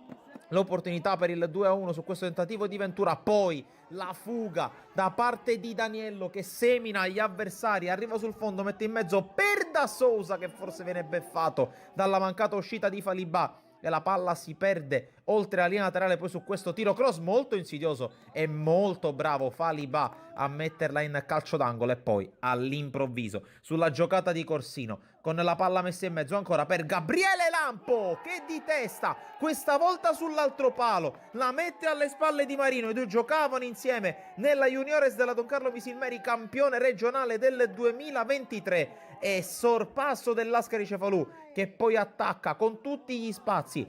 l'opportunità per il 2-1 su questo tentativo di Ventura. Poi la fuga da parte di Daniello, che semina gli avversari, arriva sul fondo, mette in mezzo per Da Sousa, che forse viene beffato dalla mancata uscita di Falibà, e la palla si perde oltre la linea laterale. Poi su questo tiro cross molto insidioso e molto bravo Falibà a metterla in calcio d'angolo. E poi all'improvviso sulla giocata di Corsino, con la palla messa in mezzo ancora per Gabriele Lampo, che di testa, questa volta sull'altro palo, la mette alle spalle di Marino. I due giocavano insieme nella Juniores della Don Carlo Misilmeri, campione regionale del 2023. E sorpasso del Lascari Cefalù, che poi attacca con tutti gli spazi,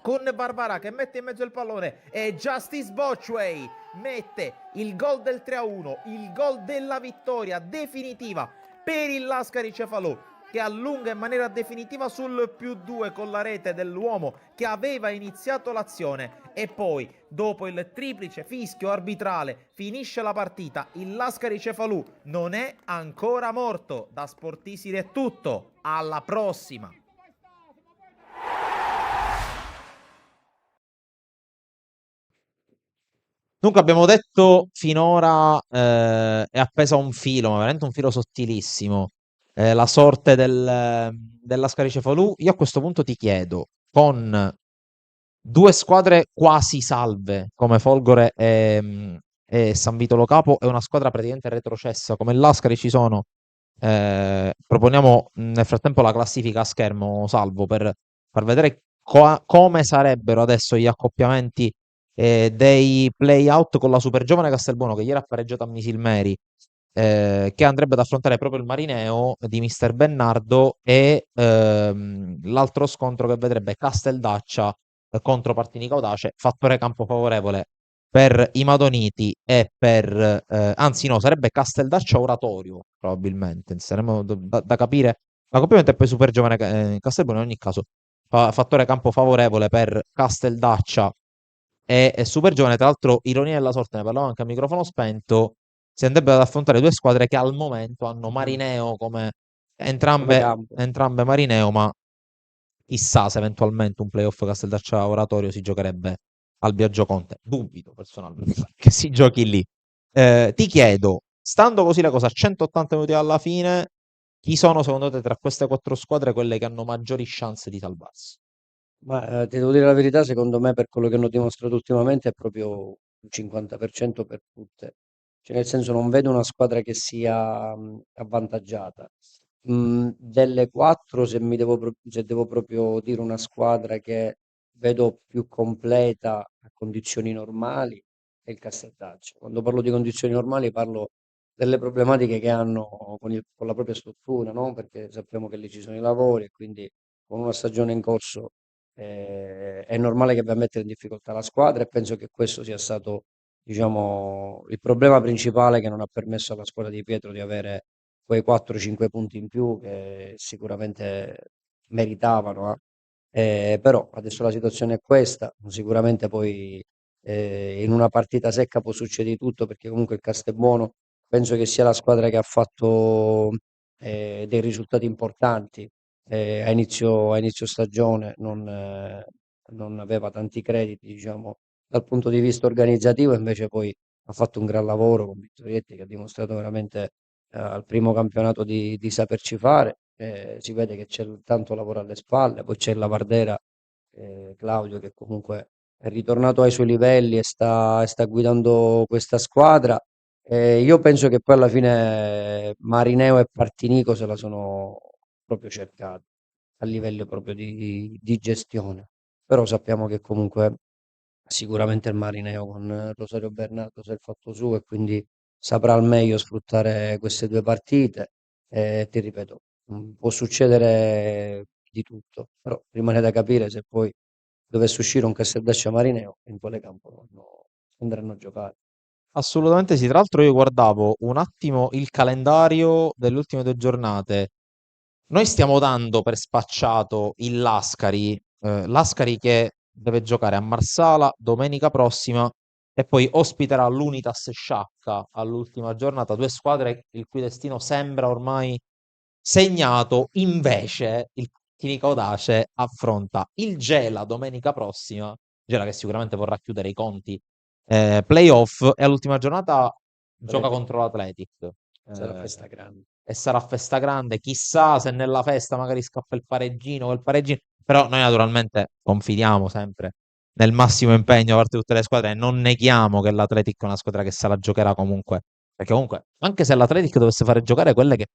con Barbara che mette in mezzo il pallone, e Justice Bocciuei mette il gol del 3-1, il gol della vittoria definitiva per il Lascari Cefalù, che allunga in maniera definitiva sul +2 con la rete dell'uomo che aveva iniziato l'azione. E poi, dopo il triplice fischio arbitrale, finisce la partita. Il Lascari Cefalù non è ancora morto. Da Sportisiri è tutto, alla prossima! Dunque abbiamo detto finora è appesa a un filo, ma veramente un filo sottilissimo, la sorte del Lascari Cefalù. Io a questo punto ti chiedo, con due squadre quasi salve come Folgore e San Vito Lo Capo, e una squadra praticamente retrocessa come il Lascari, ci sono, proponiamo nel frattempo la classifica a schermo, Salvo, per far vedere come sarebbero adesso gli accoppiamenti dei play-out con la super giovane Castelbuono, che ieri ha pareggiato a Misilmeri, che andrebbe ad affrontare proprio il Marineo di mister Bennardo, e l'altro scontro che vedrebbe Casteldaccia contro Partini Caudace, fattore campo favorevole per i Madoniti e per anzi no, sarebbe Casteldaccia Oratorio probabilmente, saremo da capire l'accoppiamento, e poi super giovane Castelbuono. In ogni caso fattore campo favorevole per Casteldaccia e super giovane. Tra l'altro, ironia della sorte, ne parlavo anche a microfono spento, si andrebbe ad affrontare due squadre che al momento hanno Marineo come come campo. entrambe Marineo, ma chissà se eventualmente un playoff Casteldaccia Oratorio si giocherebbe al Biagio Conte. Dubito personalmente che si giochi lì. Ti chiedo, stando così la cosa a 180 minuti alla fine, chi sono secondo te tra queste quattro squadre quelle che hanno maggiori chance di salvarsi? Ma ti devo dire la verità, secondo me per quello che hanno dimostrato ultimamente è proprio un 50% per tutte. Cioè, nel senso non vedo una squadra che sia avvantaggiata. Delle quattro, se devo proprio dire una squadra che vedo più completa a condizioni normali, è il Castellaccio. Quando parlo di condizioni normali parlo delle problematiche che hanno con la propria struttura, no? Perché sappiamo che lì ci sono i lavori e quindi con una stagione in corso è normale che va a mettere in difficoltà la squadra e penso che questo sia stato, diciamo, il problema principale che non ha permesso alla squadra di Pietro di avere quei 4-5 punti in più che sicuramente meritavano. Però adesso la situazione è questa, sicuramente poi in una partita secca può succedere di tutto perché comunque il Castelbuono penso che sia la squadra che ha fatto dei risultati importanti a inizio stagione non aveva tanti crediti, diciamo, dal punto di vista organizzativo, invece poi ha fatto un gran lavoro con Vittorietti che ha dimostrato veramente al primo campionato di saperci fare. Si vede che c'è tanto lavoro alle spalle, poi c'è la Vardera, Claudio, che comunque è ritornato ai suoi livelli e sta guidando questa squadra. Io penso che poi alla fine Marineo e Partinico se la sono proprio cercati a livello proprio di gestione. Però sappiamo che comunque sicuramente il Marineo con Rosario Bernardo sa il fatto suo e quindi saprà al meglio sfruttare queste due partite. Ti ripeto, può succedere di tutto, però rimane da capire se poi dovesse uscire un Casteldaccia Marineo in quale campo andranno a giocare. Assolutamente sì. Tra l'altro io guardavo un attimo il calendario delle ultime due giornate. Noi stiamo dando per spacciato il Lascari che deve giocare a Marsala domenica prossima e poi ospiterà l'Unitas Sciacca all'ultima giornata, due squadre il cui destino sembra ormai segnato. Invece il Chimica Audace affronta il Gela domenica prossima, Gela che sicuramente vorrà chiudere i conti playoff, e all'ultima giornata gioca Atletico contro l'Athletic. sarà Eh, festa grande. e sarà festa grande. Chissà se nella festa magari scappa il pareggino o il pareggino. Però noi naturalmente confidiamo sempre nel massimo impegno da parte di tutte le squadre e non neghiamo che l'Athletic è una squadra che se la giocherà comunque. Perché comunque, anche se l'Athletic dovesse fare giocare quelle che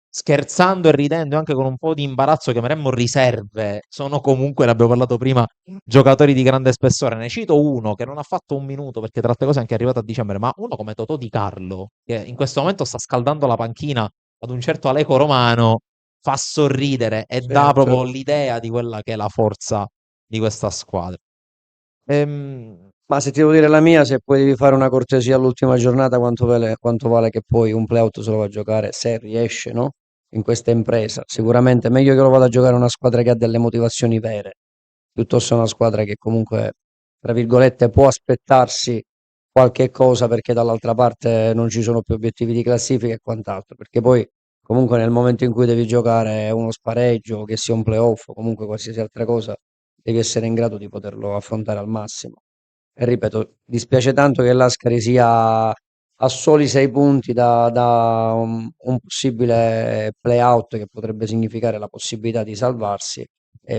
scherzando e ridendo e anche con un po' di imbarazzo chiameremmo riserve, sono comunque, ne abbiamo parlato prima, giocatori di grande spessore. Ne cito uno che non ha fatto un minuto perché tra altre cose è anche arrivato a dicembre, ma uno come Totò Di Carlo, che in questo momento sta scaldando la panchina ad un certo Aleco Romano, fa sorridere e dà proprio Certo. l'idea di quella che è la forza di questa squadra. Ehm, Ma se ti devo dire la mia, se poi devi fare una cortesia all'ultima giornata, quanto vale che poi un playout se lo va a giocare, se riesce, no? In questa impresa. Sicuramente è meglio che lo vada a giocare una squadra che ha delle motivazioni vere, piuttosto una squadra che comunque, tra virgolette, può aspettarsi qualche cosa perché dall'altra parte non ci sono più obiettivi di classifica e quant'altro. Perché poi comunque nel momento in cui devi giocare uno spareggio, che sia un playoff o comunque qualsiasi altra cosa, devi essere in grado di poterlo affrontare al massimo. E ripeto, dispiace tanto che l'Ascari sia a soli 6 punti da un possibile play-out che potrebbe significare la possibilità di salvarsi,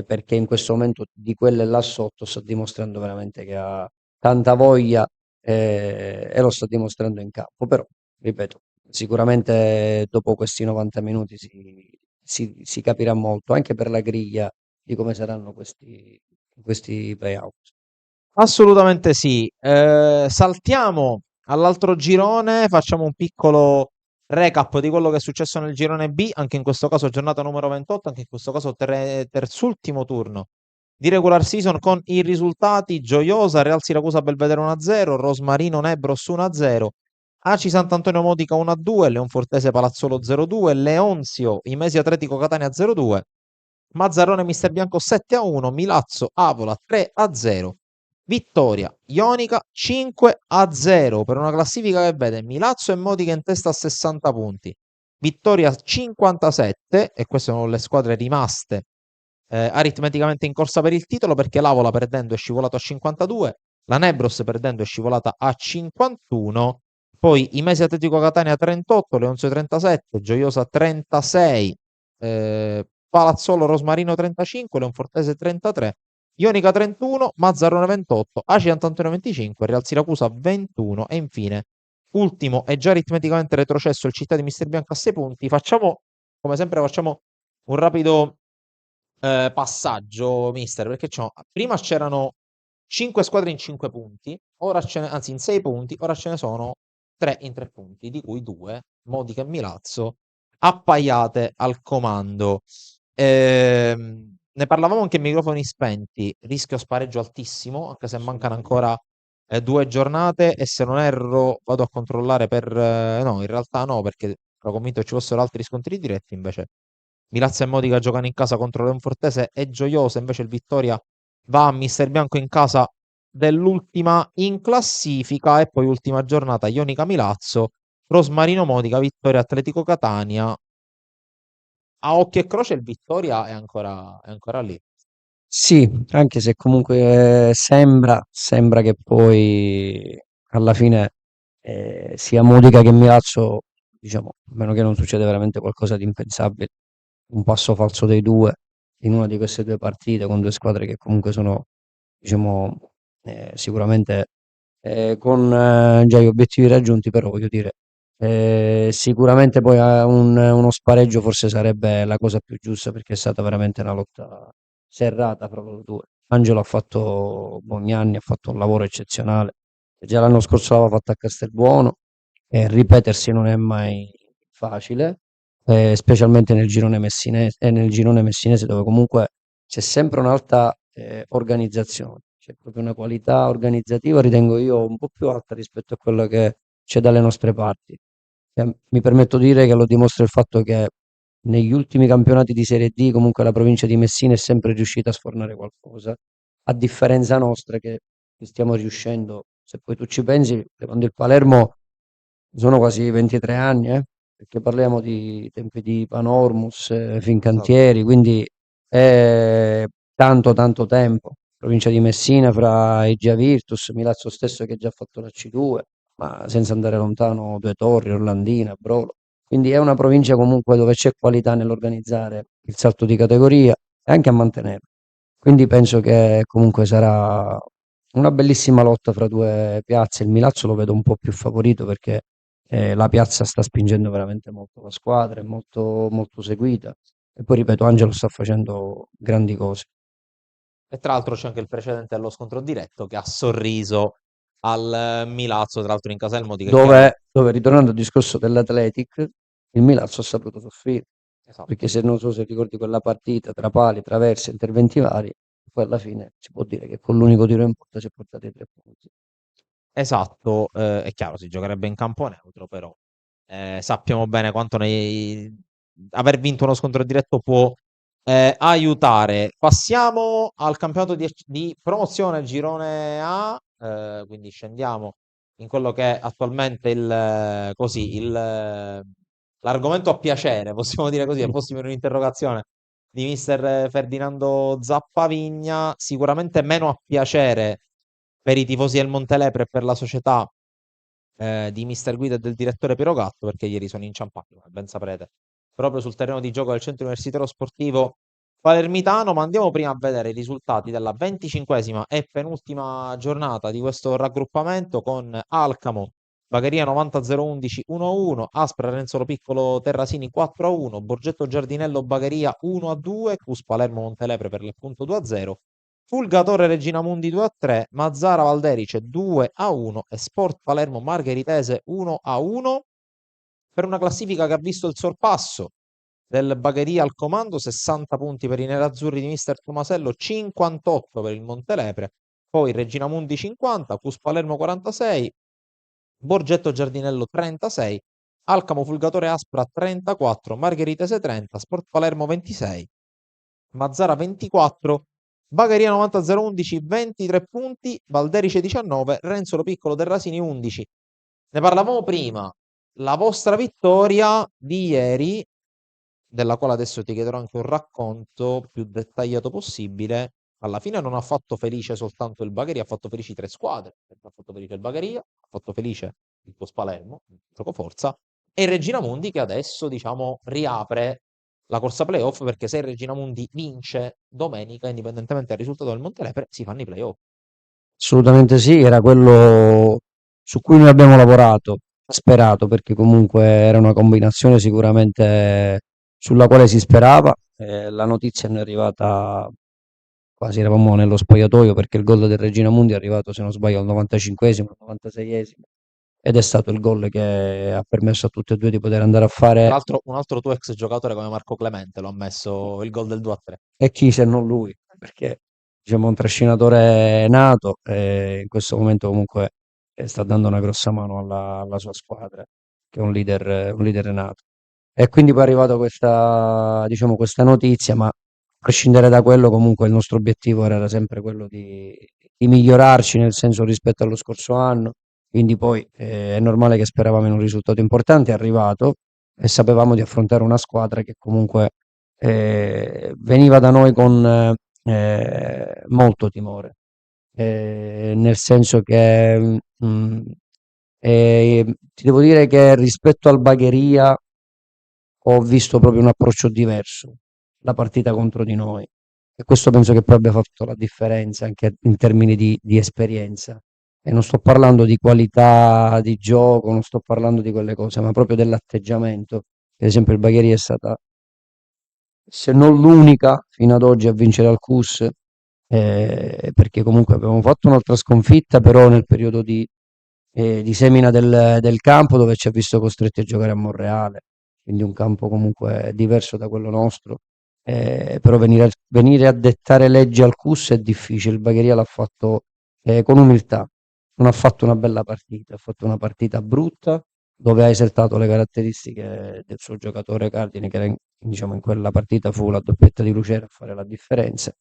perché in questo momento di quelle là sotto sta dimostrando veramente che ha tanta voglia e lo sta dimostrando in campo. Però, ripeto, sicuramente dopo questi 90 minuti si capirà molto, anche per la griglia di come saranno questi play-out. Assolutamente sì. Saltiamo all'altro girone, facciamo un piccolo recap di quello che è successo nel girone B, anche in questo caso giornata numero 28, anche in questo caso terzultimo turno di regular season con i risultati: Gioiosa, Real Siracusa Belvedere 1-0, Rosmarino Nebros 1-0, Aci Sant'Antonio Modica 1-2, Leonfortese Palazzolo 0-2, Leonzio Imesi Atletico Catania 0-2, Mazzarrone Mister Bianco 7-1, Milazzo Avola 3-0. Vittoria ionica 5-0 per una classifica che vede Milazzo e Modica in testa a 60 punti. Vittoria 57, e queste sono le squadre rimaste aritmeticamente in corsa per il titolo, perché l'Avola perdendo è scivolato a 52, la Nebros perdendo è scivolata a 51, poi i Mesi Atletico Catania 38, Leonzio 37, Gioiosa 36, Palazzolo Rosmarino 35, Leonfortese 33, Ionica 31, Mazzarrone 28, Aci Antonio 25, Real Siracusa 21 e infine ultimo e già aritmeticamente retrocesso il Città di Mister Bianco a 6 punti. Facciamo, come sempre, facciamo un rapido passaggio, mister, perché prima c'erano 5 squadre in 5 punti, anzi in 6 punti, ora ce ne sono 3 in 3 punti, di cui 2, Modica e Milazzo, appaiate al comando. Ne parlavamo anche a microfoni spenti, rischio spareggio altissimo, anche se mancano ancora 2 giornate e se non erro vado a controllare no, in realtà no, perché ero convinto che ci fossero altri scontri diretti, invece Milazzo e Modica giocano in casa contro Leonfortese e Gioiosa, invece il Vittoria va a Mister Bianco in casa dell'ultima in classifica e poi ultima giornata Ionica Milazzo, Rosmarino Modica, Vittoria Atletico Catania. A occhio e croce il Vittoria è ancora lì. Sì, anche se comunque sembra che poi alla fine sia Modica che Milazzo, diciamo, a meno che non succeda veramente qualcosa di impensabile, un passo falso dei due in una di queste due partite con due squadre che comunque sono, diciamo, sicuramente con già gli obiettivi raggiunti, però voglio dire, sicuramente poi uno spareggio forse sarebbe la cosa più giusta perché è stata veramente una lotta serrata fra loro due. Angelo ha fatto buoni anni, ha fatto un lavoro eccezionale. Già l'anno scorso l'aveva fatto a Castelbuono e ripetersi non è mai facile, specialmente nel girone messinese dove comunque c'è sempre un'alta organizzazione, c'è proprio una qualità organizzativa, ritengo io, un po' più alta rispetto a quella che c'è dalle nostre parti. Mi permetto di dire che lo dimostra il fatto che negli ultimi campionati di Serie D comunque la provincia di Messina è sempre riuscita a sfornare qualcosa, a differenza nostra che stiamo riuscendo, se poi tu ci pensi, quando il Palermo sono quasi 23 anni, perché parliamo di tempi di Panormus, Esatto. Fincantieri, quindi è tanto tempo. Provincia di Messina fra Eggia Virtus, Milazzo stesso che ha già fatto la C2, ma senza andare lontano, Due Torri, Orlandina, Brolo. Quindi è una provincia comunque dove c'è qualità nell'organizzare il salto di categoria e anche a mantenerlo. Quindi penso che comunque sarà una bellissima lotta fra due piazze. Il Milazzo lo vedo un po' più favorito perché la piazza sta spingendo veramente molto la squadra, è molto seguita. E poi ripeto, Angelo sta facendo grandi cose. E tra l'altro c'è anche il precedente dello scontro diretto che ha sorriso al Milazzo, tra l'altro in casa del Modica, è chiaro. Dove, ritornando al discorso dell'Athletic, il Milazzo ha saputo soffrire. Perché Esatto. se non so se ricordi quella partita tra pali, traverse, interventi vari, poi alla fine si può dire che con l'unico tiro in porta si è portati i 3 punti. Esatto, è chiaro, si giocherebbe in campo neutro, però sappiamo bene quanto aver vinto uno scontro diretto può aiutare. Passiamo al campionato di promozione, girone A, quindi scendiamo in quello che è attualmente l'argomento a piacere, possiamo dire così, se fossimo in un'interrogazione di mister Ferdinando Zappavigna, sicuramente meno a piacere per i tifosi del Montelepre e per la società di mister Guida e del direttore Pirogatto, perché ieri sono inciampati, come ben saprete, proprio sul terreno di gioco del centro universitario sportivo palermitano. Ma andiamo prima a vedere i risultati della 25esima e penultima giornata di questo raggruppamento, con Alcamo Bagheria 90-011 1-1, Aspra Renzolo Piccolo Terrasini 4-1, Borgetto Giardinello Bagheria 1-2, Cus Palermo Montelepre per l'appunto 2-0, Fulgatore Regina Mundi 2-3, Mazzara Valderice 2-1 e Sport Palermo Margheritese 1-1, per una classifica che ha visto il sorpasso del Bagheria al comando, 60 punti per i nerazzurri di mister Tomasello, 58 per il Montelepre, poi Regina Mundi 50, Cus Palermo 46, Borgetto Giardinello 36, Alcamo Fulgatore Aspra 34, Margheritese 30, Sport Palermo 26, Mazzara 24 Bagheria 90-011 23 punti, Valderice 19, Renzo Lo Piccolo del Rasini 11. Ne parlavamo prima, la vostra vittoria di ieri, della quale adesso ti chiederò anche un racconto più dettagliato possibile, alla fine non ha fatto felice soltanto il Bagheria, ha fatto felici tre squadre, perché ha fatto felice il Bagheria, ha fatto felice il tuo Palermo, il giocoforza, e il Regina Mundi che adesso, diciamo, riapre la corsa playoff, perché se il Regina Mundi vince domenica, indipendentemente dal risultato del Montelepre, si fanno i playoff. Assolutamente sì, era quello su cui noi abbiamo lavorato, sperato, perché comunque era una combinazione sicuramente sulla quale si sperava. La notizia è arrivata quasi, eravamo nello spogliatoio perché il gol del Regina Mundi è arrivato, se non sbaglio, al 95esimo, al 96esimo, ed è stato il gol che ha permesso a tutti e due di poter andare a Tra fare. l'altro, un altro tuo ex giocatore come Marco Clemente lo ha messo il gol del 2-3. E chi se non lui? Perché diciamo un trascinatore nato e in questo momento comunque sta dando una grossa mano alla sua squadra, che è un leader nato. E quindi poi è arrivata questa, diciamo, questa notizia, ma a prescindere da quello, comunque il nostro obiettivo era sempre quello di migliorarci, nel senso rispetto allo scorso anno. Quindi poi è normale che speravamo in un risultato importante, è arrivato e sapevamo di affrontare una squadra che comunque veniva da noi con molto timore, nel senso che ti devo dire che rispetto al Bagheria ho visto proprio un approccio diverso la partita contro di noi, e questo penso che poi abbia fatto la differenza anche in termini di esperienza. E non sto parlando di qualità di gioco, non sto parlando di quelle cose, ma proprio dell'atteggiamento. Ad esempio il Bagheria è stata, se non l'unica fino ad oggi a vincere al CUS, perché comunque abbiamo fatto un'altra sconfitta, però nel periodo di semina del campo, dove ci ha visto costretti a giocare a Monreale, quindi un campo comunque diverso da quello nostro. Però venire a dettare leggi al CUS è difficile. Il Bagheria l'ha fatto con umiltà, non ha fatto una bella partita, ha fatto una partita brutta dove ha esaltato le caratteristiche del suo giocatore cardine, che era diciamo, in quella partita fu la doppietta di Lucera a fare la differenza.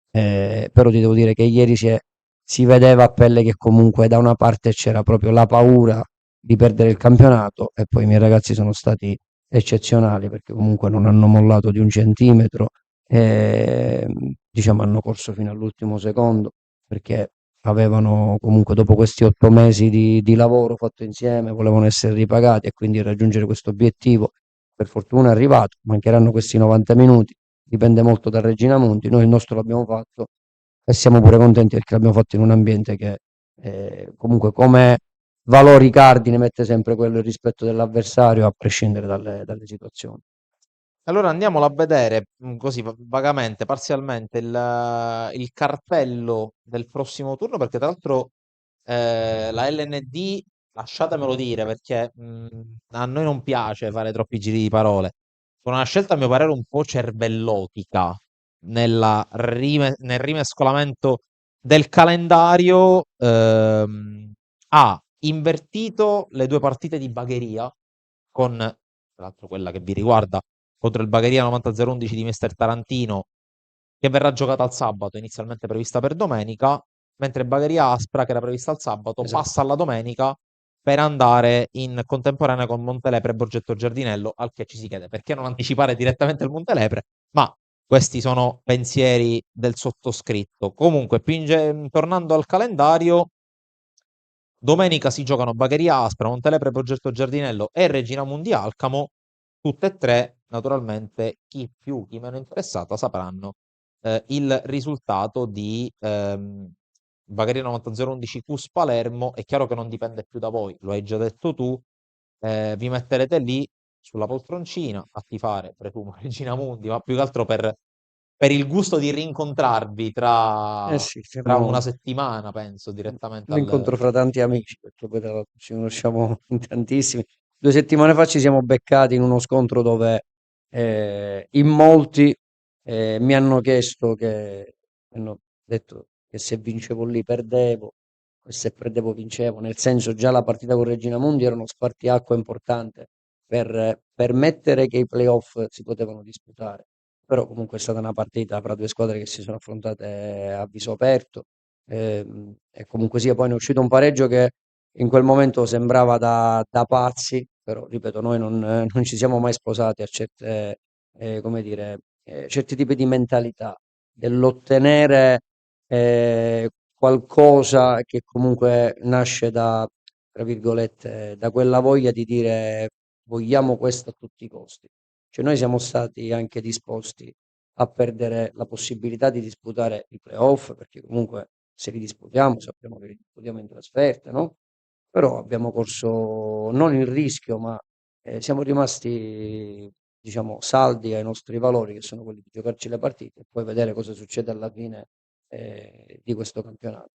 Però ti devo dire che ieri si vedeva a pelle che comunque da una parte c'era proprio la paura di perdere il campionato, e poi i miei ragazzi sono stati eccezionali perché comunque non hanno mollato di un centimetro, e diciamo hanno corso fino all'ultimo secondo, perché avevano comunque, dopo questi 8 mesi di lavoro fatto insieme, volevano essere ripagati e quindi raggiungere questo obiettivo. Per fortuna è arrivato, mancheranno questi 90 minuti, dipende molto da Regina Monti, noi il nostro l'abbiamo fatto e siamo pure contenti perché l'abbiamo fatto in un ambiente che comunque come valori cardine mette sempre quello, il rispetto dell'avversario, a prescindere dalle situazioni. Allora andiamolo a vedere così vagamente, parzialmente, il cartello del prossimo turno, perché tra l'altro la LND, lasciatemelo dire, perché a noi non piace fare troppi giri di parole, con una scelta a mio parere un po' cervellotica nel rimescolamento del calendario, ha invertito le due partite di Bagheria con, tra l'altro quella che vi riguarda, contro il Bagheria 90-011 di Mister Tarantino, che verrà giocata al sabato, inizialmente prevista per domenica, mentre Bagheria Aspra, che era prevista al sabato, Esatto. passa alla domenica per andare in contemporanea con Montelepre e Borgetto Giardinello, al che ci si chiede perché non anticipare direttamente il Montelepre, ma questi sono pensieri del sottoscritto. Comunque, tornando al calendario, domenica si giocano Bagheria Aspra, Montelepre, Progetto Giardinello e Regina Mundi Alcamo. Tutte e tre, naturalmente, chi più, chi meno interessata sapranno il risultato di Bagheria 90-011 Cus Palermo. È chiaro che non dipende più da voi, lo hai già detto tu. Vi metterete lì sulla poltroncina a tifare, presumo, Regina Mundi, ma più che altro per il gusto di rincontrarvi Eh tra sì, tra una siamo settimana, penso, direttamente un al... incontro fra tanti amici, perché poi tra l'altro ci conosciamo in tantissimi. 2 settimane fa ci siamo beccati in uno scontro dove in molti mi hanno detto che se vincevo lì perdevo, e se perdevo vincevo, nel senso già la partita con Regina Mundi era uno spartiacque importante per permettere che i playoff si potevano disputare. però comunque è stata una partita fra due squadre che si sono affrontate a viso aperto, e comunque sia poi ne è uscito un pareggio che in quel momento sembrava da pazzi, però ripeto, noi non ci siamo mai sposati a certe, come dire, certi tipi di mentalità, dell'ottenere qualcosa che comunque nasce da, tra virgolette, da quella voglia di dire vogliamo questo a tutti i costi. Cioè noi siamo stati anche disposti a perdere la possibilità di disputare i playoff, perché comunque se li disputiamo sappiamo che li disputiamo in trasferta, no? Però abbiamo corso non il rischio, ma siamo rimasti, diciamo, saldi ai nostri valori, che sono quelli di giocarci le partite e poi vedere cosa succede alla fine di questo campionato.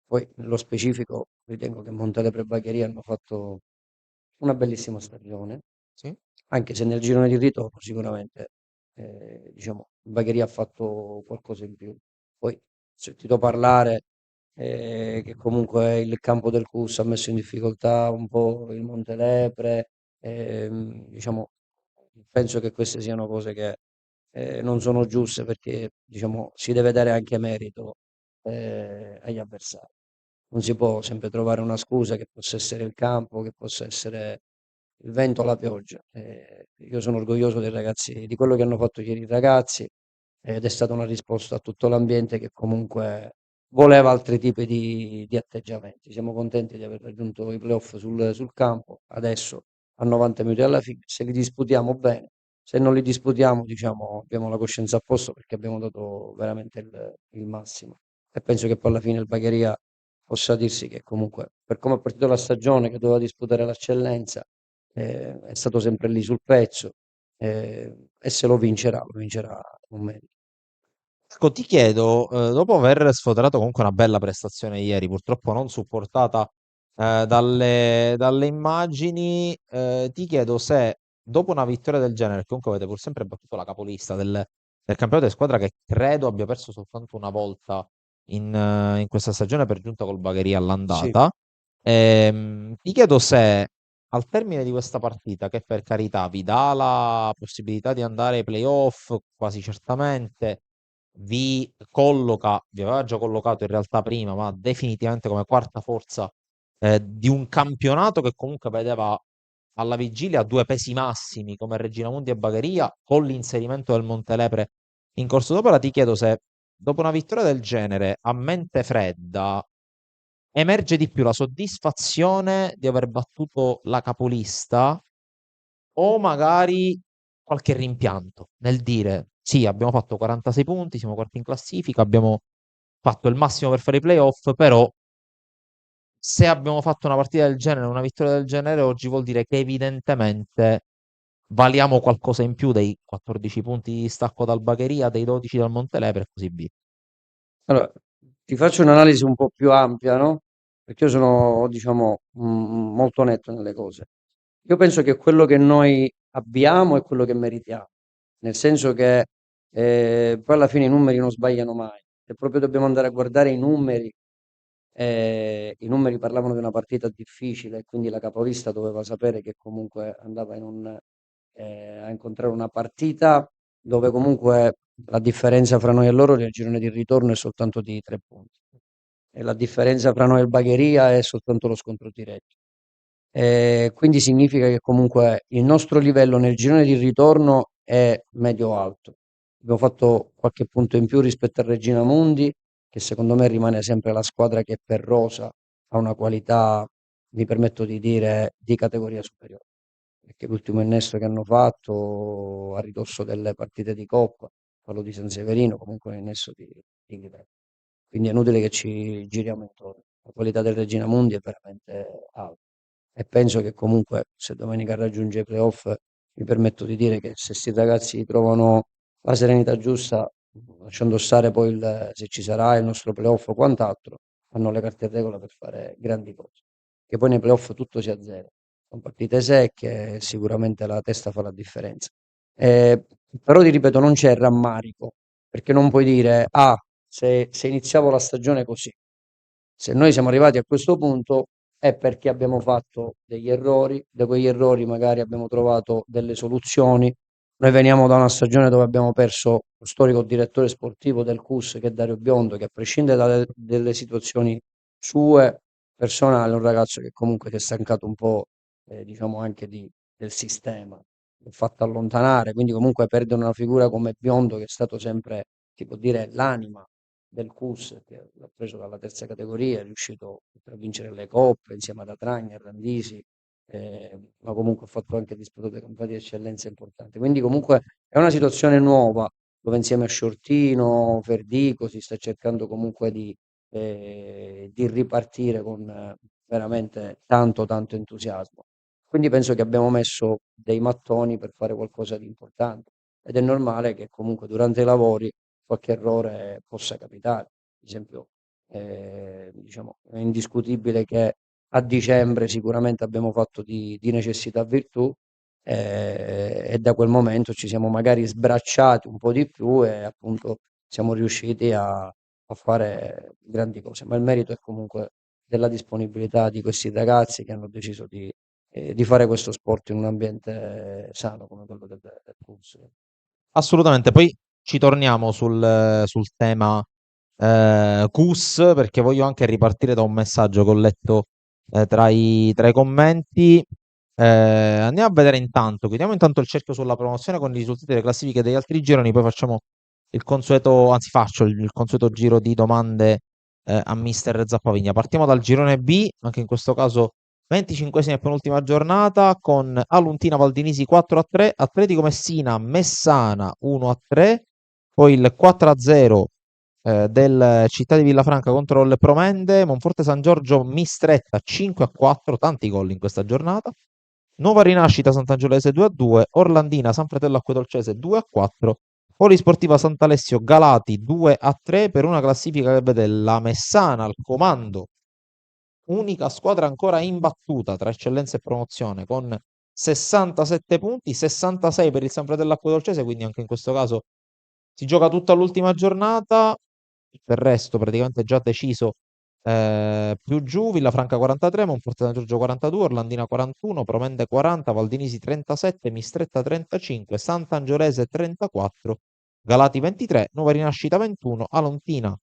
Poi, nello specifico, ritengo che Montelepre e Bagheria hanno fatto una bellissima stagione, Sì. anche se nel girone di ritorno sicuramente, diciamo, Bagheria ha fatto qualcosa in più. Poi ho sentito parlare che comunque il campo del CUS ha messo in difficoltà un po' il Montelepre, diciamo, penso che queste siano cose che non sono giuste perché diciamo, si deve dare anche merito agli avversari. Non si può sempre trovare una scusa che possa essere il campo, che possa essere il vento o la pioggia. Io sono orgoglioso dei ragazzi, di quello che hanno fatto ieri i ragazzi, ed è stata una risposta a tutto l'ambiente che comunque voleva altri tipi di atteggiamenti. Siamo contenti di aver raggiunto i playoff sul campo, adesso a 90 minuti alla fine, se li disputiamo bene, se non li disputiamo, diciamo, abbiamo la coscienza a posto perché abbiamo dato veramente il massimo. E penso che poi alla fine il Bagheria possa dirsi che comunque, per come è partita la stagione, che doveva disputare l'eccellenza, è stato sempre lì sul pezzo, e se lo vincerà con merito. Ecco, ti chiedo, dopo aver sfoderato comunque una bella prestazione ieri, purtroppo non supportata dalle immagini, ti chiedo se dopo una vittoria del genere, che comunque avete pur sempre battuto la capolista del campionato di squadra, che credo abbia perso soltanto una volta in questa stagione per giunta col Bagheria Sì. all'andata, ti chiedo se al termine di questa partita, che per carità vi dà la possibilità di andare ai playoff, quasi certamente vi aveva già collocato in realtà prima, ma definitivamente come quarta forza di un campionato che comunque vedeva alla vigilia due pesi massimi come Regina Mundi e Bagheria, con l'inserimento del Montelepre in corso d'opera. Ti chiedo se dopo una vittoria del genere, a mente fredda, emerge di più la soddisfazione di aver battuto la capolista o magari qualche rimpianto nel dire sì, abbiamo fatto 46 punti, siamo quarti in classifica, abbiamo fatto il massimo per fare i playoff, però se abbiamo fatto una partita del genere, una vittoria del genere, oggi vuol dire che evidentemente valiamo qualcosa in più dei 14 punti di stacco dal Bagheria, dei 12 dal Montelepre e così via. Allora, ti faccio un'analisi un po' più ampia, no? Perché io sono, diciamo, molto netto nelle cose. Io penso che quello che noi abbiamo è quello che meritiamo, nel senso che poi alla fine i numeri non sbagliano mai. Se proprio dobbiamo andare a guardare i numeri parlavano di una partita difficile, quindi la capolista doveva sapere che comunque andava a incontrare una partita dove comunque la differenza fra noi e loro nel girone di ritorno è soltanto di 3 punti. E la differenza fra noi e il Bagheria è soltanto lo scontro diretto. Quindi significa che comunque il nostro livello nel girone di ritorno è medio-alto. Abbiamo fatto qualche punto in più rispetto a Regina Mundi, che secondo me rimane sempre la squadra che per rosa ha una qualità, mi permetto di dire, di categoria superiore. Perché l'ultimo innesto che hanno fatto a ridosso delle partite di Coppa, quello di San Severino, comunque è un innesto di livello. Quindi è inutile che ci giriamo intorno. La qualità del Regina Mundi è veramente alta e penso che comunque se domenica raggiunge i playoff mi permetto di dire che se questi ragazzi trovano la serenità giusta, lasciando stare poi se ci sarà il nostro playoff o quant'altro, hanno le carte in regola per fare grandi cose. Che poi nei playoff tutto si azzera. Sono partite secche, sicuramente la testa fa la differenza. Però ti ripeto, non c'è rammarico, perché non puoi dire, ah, se iniziavo la stagione così. Se noi siamo arrivati a questo punto è perché abbiamo fatto degli errori, da quegli errori magari abbiamo trovato delle soluzioni Noi veniamo da una stagione dove abbiamo perso lo storico direttore sportivo del CUS, che è Dario Biondo, che a prescindere dalle situazioni sue personali, è un ragazzo che comunque si è stancato un po', diciamo anche del sistema, l'ha fatto allontanare, quindi comunque perdere una figura come Biondo, che è stato sempre, si può dire, l'anima del CUS, che l'ha preso dalla terza categoria, è riuscito a vincere le coppe insieme ad Atragna, a Randisi, ma comunque ha fatto anche disputate campionati di eccellenza importanti. Quindi comunque è una situazione nuova, dove insieme a Sciortino, Ferdico si sta cercando comunque di ripartire con veramente tanto tanto entusiasmo. Quindi penso che abbiamo messo dei mattoni per fare qualcosa di importante ed è normale che comunque durante i lavori qualche errore possa capitare. Ad esempio, diciamo, è indiscutibile che a dicembre sicuramente abbiamo fatto di necessità virtù, e da quel momento ci siamo magari sbracciati un po' di più e appunto siamo riusciti a fare grandi cose, ma il merito è comunque della disponibilità di questi ragazzi che hanno deciso di fare questo sport in un ambiente sano come quello del CUS. Assolutamente, poi ci torniamo sul tema CUS, perché voglio anche ripartire da un messaggio che ho letto tra i commenti. Andiamo a vedere intanto, chiudiamo intanto il cerchio sulla promozione con i risultati delle classifiche degli altri gironi, poi facciamo il consueto, anzi faccio il consueto giro di domande a Mister Zappavigna. Partiamo dal girone B, anche in questo caso 25esima e penultima giornata, con Aluntina Valdinisi 4-3, Atletico Messina Messana 1-3, poi il 4-0 del Città di Villafranca contro il Promende, Monforte San Giorgio Mistretta 5-4, tanti gol in questa giornata, Nuova Rinascita Sant'Angiolese 2-2, Orlandina San Fratello Acquedolcese 2-4, Polisportiva Sant'Alessio Galati 2-3, per una classifica che vede la Messana al comando, unica squadra ancora imbattuta tra eccellenza e promozione, con 67 punti, 66 per il San Fratello Acquedolcese, quindi anche in questo caso si gioca tutta l'ultima giornata, per il resto praticamente già deciso. Più giù, Villafranca 43, Monforte San Giorgio 42, Orlandina 41, Promende 40, Valdinisi 37, Mistretta 35, Sant'Angiolese 34, Galati 23, Nuova Rinascita 21, Alontina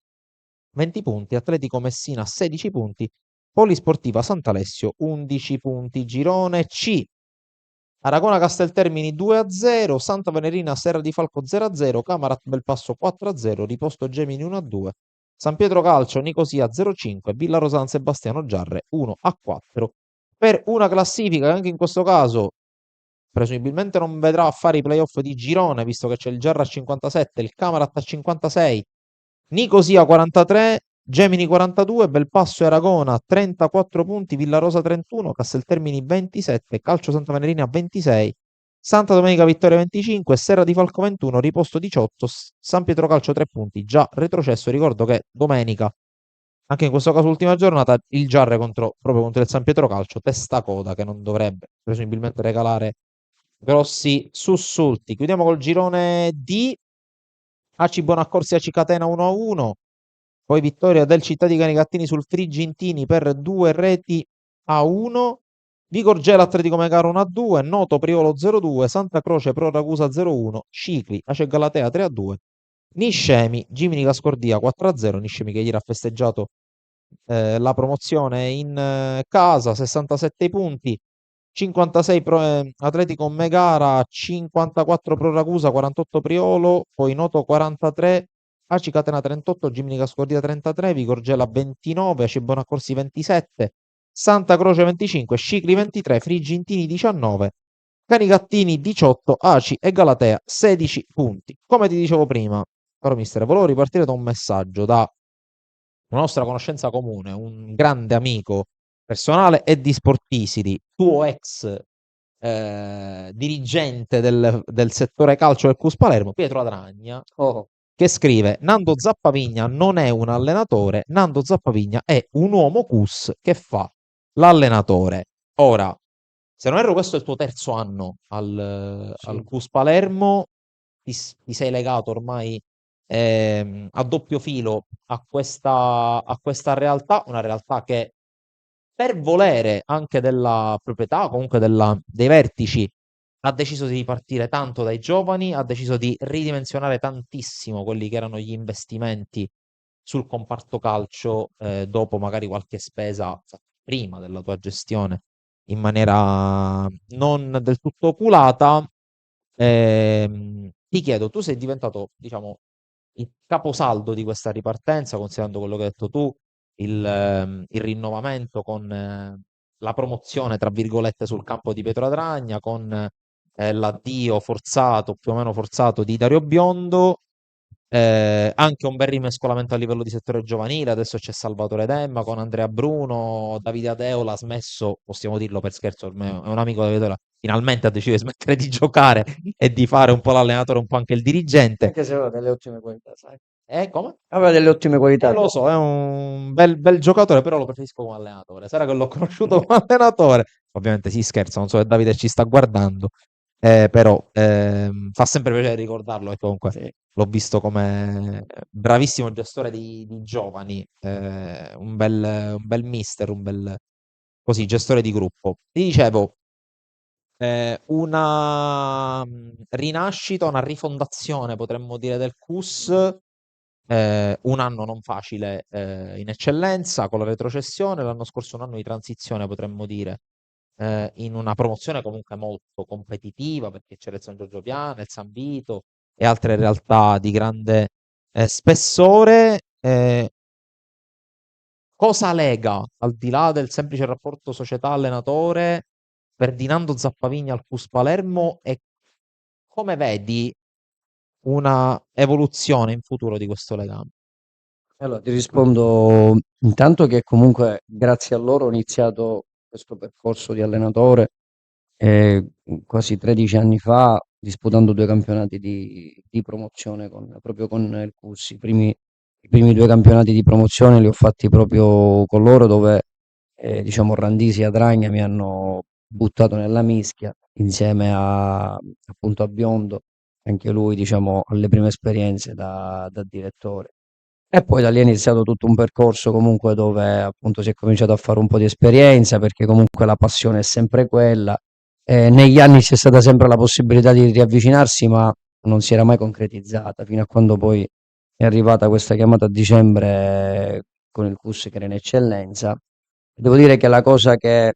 20 punti, Atletico Messina 16 punti, Polisportiva Sant'Alessio 11 punti. Girone C, Aragona Casteltermini 2-0, Santa Venerina Serra di Falco 0-0, Camarat Belpasso 4-0, Riposto Gemini 1-2, San Pietro Calcio Nicosia 0-5, Villa San Sebastiano Giarre 1-4. Per una classifica che anche in questo caso presumibilmente non vedrà a fare i playoff di girone, visto che c'è il Giarra a 57, il Camarat a 56, Nicosia 43, Gemini 42, Belpasso e Aragona 34 punti, Villarosa 31, Casteltermini 27, Calcio Santa Venerina 26, Santa Domenica Vittoria 25, Serra di Falco 21, Riposto 18, San Pietro Calcio 3 punti, già retrocesso. Ricordo che domenica, anche in questo caso ultima giornata, il Giarre proprio contro il San Pietro Calcio, testa coda, che non dovrebbe presumibilmente regalare grossi sussulti. Chiudiamo col girone D, AC Bonaccorsi AC Catena 1-1, poi vittoria del Città di Canicattini sul Frigintini per 2-1, Vigorgela Atletico Megaro 1-2, Noto Priolo 0-2, Santa Croce Pro Ragusa 0-1, Cicli Ace Galatea 3-2, Niscemi Gimini Cascordia 4-0, Niscemi che ieri ha festeggiato la promozione in casa, 67 punti, 56 Atletico Megara, 54 Pro Ragusa, 48 Priolo, poi Noto 43, AC Catena 38, Gimini Cascordia 33, Vigorgela 29, AC Bonaccorsi 27, Santa Croce 25, Scicli 23, Frigintini 19, Canicattini 18, Aci e Galatea 16 punti. Come ti dicevo prima, caro mister, volevo ripartire da un messaggio da una nostra conoscenza comune, un grande amico personale e di Sportisity, tuo ex dirigente del settore calcio del CUS Palermo, Pietro Adragna, che scrive: Nando Zappavigna non è un allenatore, Nando Zappavigna è un uomo CUS che fa l'allenatore. Ora, se non erro, questo è il tuo terzo anno al CUS Palermo, ti sei legato ormai a doppio filo a questa realtà, una realtà che per volere anche della proprietà, comunque dei vertici, ha deciso di ripartire tanto dai giovani, ha deciso di ridimensionare tantissimo quelli che erano gli investimenti sul comparto calcio, dopo magari qualche spesa fatta prima della tua gestione in maniera non del tutto oculata. Ti chiedo, tu sei diventato, diciamo, il caposaldo di questa ripartenza, considerando quello che hai detto tu, il rinnovamento con la promozione, tra virgolette, sul campo di Pietro Adragna, con l'addio forzato, più o meno forzato, di Dario Biondo, anche un bel rimescolamento a livello di settore giovanile. Adesso c'è Salvatore Demma con Andrea Bruno, Davide Adeola ha smesso, possiamo dirlo per scherzo, ormai è un amico di Davide Adeola, finalmente ha deciso di smettere di giocare e di fare un po' l'allenatore, un po' anche il dirigente. Anche se aveva delle ottime qualità, sai? Come? Aveva delle ottime qualità. Lo so, è un bel giocatore, però lo preferisco come allenatore. Sarà che l'ho conosciuto come allenatore. Ovviamente si scherza, non so se Davide ci sta guardando, però fa sempre piacere ricordarlo, e comunque Sì. l'ho visto come bravissimo gestore di giovani, un bel mister, un bel così, gestore di gruppo. Ti dicevo, una rinascita, una rifondazione, potremmo dire, del CUS, un anno non facile in eccellenza con la retrocessione, l'anno scorso un anno di transizione, potremmo dire, in una promozione comunque molto competitiva perché c'era il San Giorgio Piana, il San Vito e altre realtà di grande spessore. Cosa lega, al di là del semplice rapporto società-allenatore, Ferdinando Zappavigna al CUS Palermo, e come vedi una evoluzione in futuro di questo legame? Allora, ti rispondo intanto che comunque grazie a loro ho iniziato questo percorso di allenatore quasi 13 anni fa, disputando 2 campionati di promozione proprio con il CUS. I primi 2 campionati di promozione li ho fatti proprio con loro, dove diciamo Randisi e Adragna mi hanno buttato nella mischia insieme appunto a Biondo, anche lui diciamo alle prime esperienze da direttore. E poi da lì è iniziato tutto un percorso comunque dove appunto si è cominciato a fare un po' di esperienza, perché comunque la passione è sempre quella. Negli anni c'è stata sempre la possibilità di riavvicinarsi, ma non si era mai concretizzata, fino a quando poi è arrivata questa chiamata a dicembre con il CUS che era in eccellenza. Devo dire che la cosa che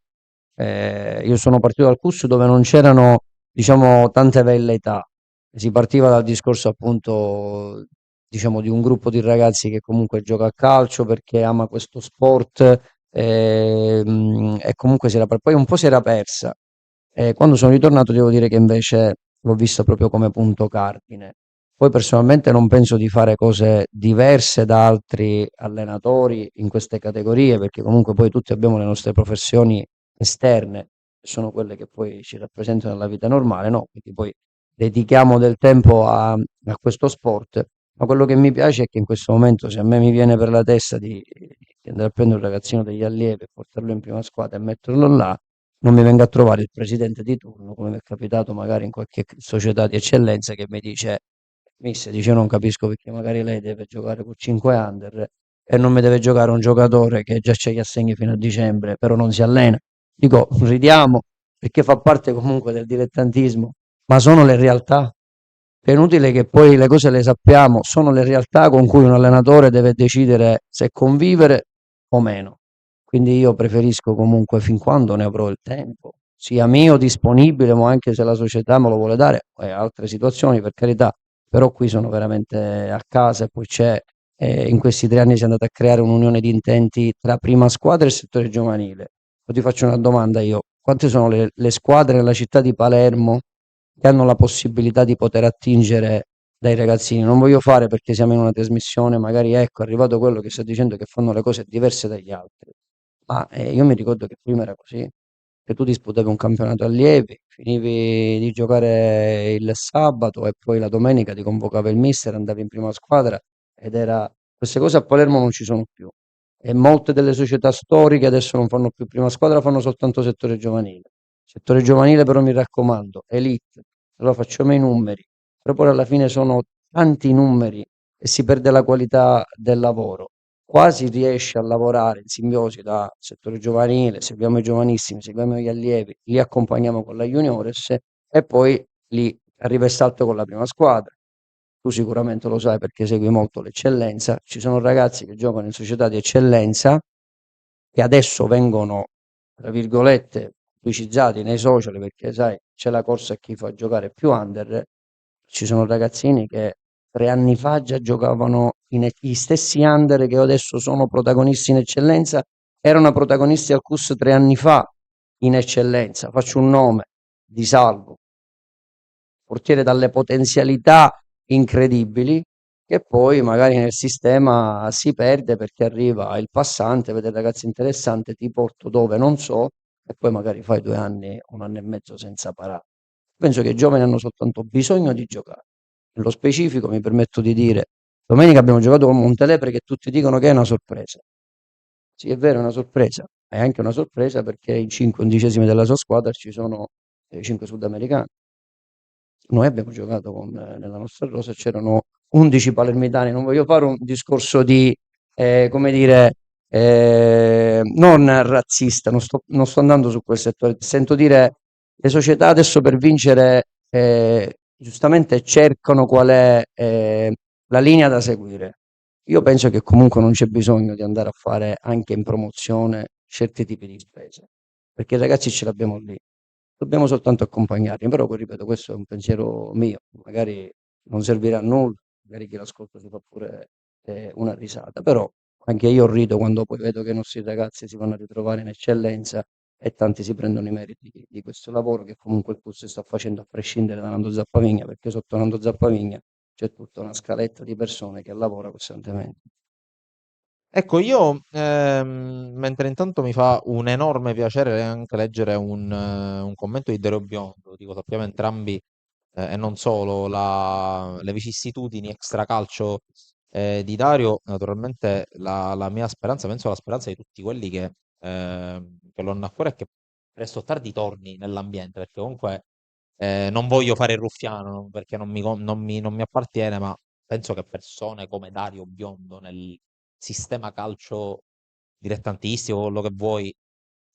io sono partito dal CUS dove non c'erano, diciamo, tante velleità. Si partiva dal discorso appunto, diciamo, di un gruppo di ragazzi che comunque gioca a calcio perché ama questo sport, e comunque poi un po' si era persa. Quando sono ritornato devo dire che invece l'ho vista proprio come punto cardine. Poi personalmente non penso di fare cose diverse da altri allenatori in queste categorie, perché comunque poi tutti abbiamo le nostre professioni esterne, che sono quelle che poi ci rappresentano nella vita normale, no? Quindi poi dedichiamo del tempo a questo sport, ma quello che mi piace è che in questo momento, se a me mi viene per la testa di andare a prendere un ragazzino degli allievi, portarlo in prima squadra e metterlo là, non mi venga a trovare il presidente di turno, come mi è capitato magari in qualche società di eccellenza, che mi dice: Mister, dice, io non capisco perché magari lei deve giocare con 5 under e non mi deve giocare un giocatore che già c'è gli assegni fino a dicembre, però non si allena. Dico, ridiamo, perché fa parte comunque del dilettantismo, ma sono le realtà. È inutile che poi le cose le sappiamo, sono le realtà con cui un allenatore deve decidere se convivere o meno. Quindi io preferisco comunque, fin quando ne avrò il tempo, sia mio disponibile, ma anche se la società me lo vuole dare, e altre situazioni per carità, però qui sono veramente a casa, e poi in questi 3 anni si è andata a creare un'unione di intenti tra prima squadra e settore giovanile. Poi ti faccio una domanda io: quante sono le squadre nella città di Palermo che hanno la possibilità di poter attingere dai ragazzini? Non voglio fare, perché siamo in una trasmissione, magari ecco, è arrivato quello che sta dicendo che fanno le cose diverse dagli altri, ma io mi ricordo che prima era così, che tu disputavi un campionato allievi, finivi di giocare il sabato e poi la domenica ti convocava il mister, andavi in prima squadra, ed era... Queste cose a Palermo non ci sono più, e molte delle società storiche adesso non fanno più prima squadra, fanno soltanto settore giovanile. Settore giovanile però, mi raccomando, elite, allora facciamo i numeri, però poi alla fine sono tanti numeri e si perde la qualità del lavoro. Qua si riesce a lavorare in simbiosi da settore giovanile, seguiamo i giovanissimi, seguiamo gli allievi, li accompagniamo con la juniores, e poi lì arriva il salto con la prima squadra. Tu sicuramente lo sai perché segui molto l'eccellenza. Ci sono ragazzi che giocano in società di eccellenza che adesso vengono, tra virgolette, pubblicizzati nei social perché, sai, c'è la corsa a chi fa giocare più under. Ci sono ragazzini che 3 anni fa già giocavano gli stessi under che adesso sono protagonisti in eccellenza, erano protagonisti al CUS 3 anni fa in eccellenza. Faccio un nome, Di Salvo, portiere dalle potenzialità incredibili, che poi magari nel sistema si perde perché arriva il passante, vede il ragazzo interessante, ti porto dove non so, e poi magari fai 2 anni, 1 anno e mezzo senza parare. Penso che i giovani hanno soltanto bisogno di giocare. Nello specifico mi permetto di dire, domenica abbiamo giocato con Montelepre che tutti dicono che è una sorpresa. Sì, è vero, è una sorpresa. È anche una sorpresa perché in 5 undicesimi della sua squadra ci sono 5 sudamericani. Noi abbiamo giocato nella nostra rosa, c'erano 11 palermitani. Non voglio fare un discorso di, come dire, non razzista, non sto andando su quel settore. Sento dire le società adesso per vincere giustamente cercano qual è la linea da seguire. Io penso che comunque non c'è bisogno di andare a fare anche in promozione certi tipi di spese, perché i ragazzi ce l'abbiamo lì. Dobbiamo soltanto accompagnarli, però poi ripeto, questo è un pensiero mio, magari non servirà a nulla, magari chi l'ascolta si fa pure una risata, però anche io rido quando poi vedo che i nostri ragazzi si vanno a ritrovare in eccellenza e tanti si prendono i meriti di questo lavoro che comunque il CUS sta facendo a prescindere da Nando Zappavigna, perché sotto Nando Zappavigna c'è tutta una scaletta di persone che lavora costantemente. Ecco, io, mentre intanto mi fa un enorme piacere anche leggere un commento di Dario Biondo, dico, sappiamo entrambi, e non solo, le vicissitudini extracalcio di Dario, naturalmente la mia speranza, penso la speranza di tutti quelli che lo hanno a cuore è che presto o tardi torni nell'ambiente, perché comunque non voglio fare il ruffiano, perché non mi appartiene, ma penso che persone come Dario Biondo nel sistema calcio dilettantistico, quello che vuoi,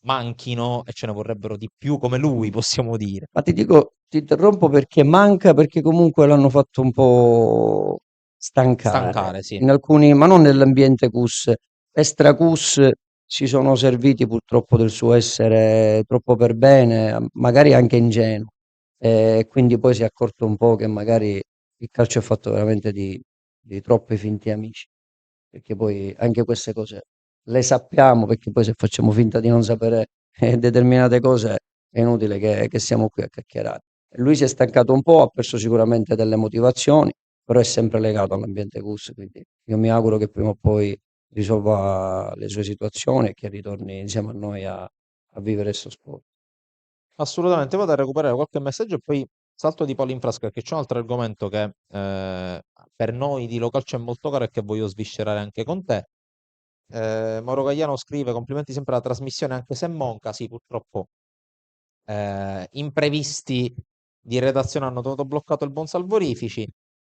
manchino e ce ne vorrebbero di più come lui, possiamo dire. Ma ti dico, ti interrompo perché manca, perché comunque l'hanno fatto un po' stancare Stancare, sì. in alcuni, ma non nell'ambiente CUS, extra CUS si sono serviti purtroppo del suo essere troppo per bene, magari anche ingenuo, e quindi poi si è accorto un po' che magari il calcio è fatto veramente di troppi finti amici, perché poi anche queste cose le sappiamo, perché poi se facciamo finta di non sapere determinate cose è inutile che siamo qui a chiacchierare. Lui si è stancato un po', ha perso sicuramente delle motivazioni, però è sempre legato all'ambiente CUS, quindi io mi auguro che prima o poi risolva le sue situazioni e che ritorni insieme a noi a vivere questo sport. Assolutamente, vado a recuperare qualche messaggio e poi salto di palo in frasca perché c'è un altro argomento che per noi di Localcio è molto caro e che voglio sviscerare anche con te. Mauro Gagliano scrive: complimenti sempre alla trasmissione, anche se monca, sì, purtroppo imprevisti di redazione hanno tenuto bloccato il buon Salvorifici.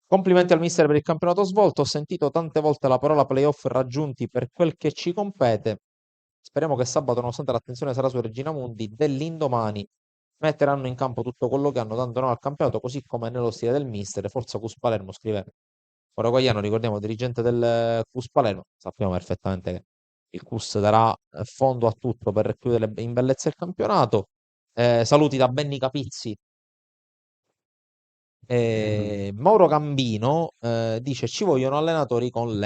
Complimenti al mister per il campionato svolto. Ho sentito tante volte la parola playoff raggiunti per quel che ci compete. Speriamo che sabato, nonostante l'attenzione sarà su Regina Mundi, dell'indomani metteranno in campo tutto quello che hanno tanto no al campionato, così come nello stile del mister. Forza Cus Palermo, scrive Orogoiano, ricordiamo, dirigente del Cus Palermo. Sappiamo perfettamente che il Cus darà fondo a tutto per chiudere in bellezza il campionato. Saluti da Benny Capizzi. Mauro Gambino dice: ci vogliono allenatori con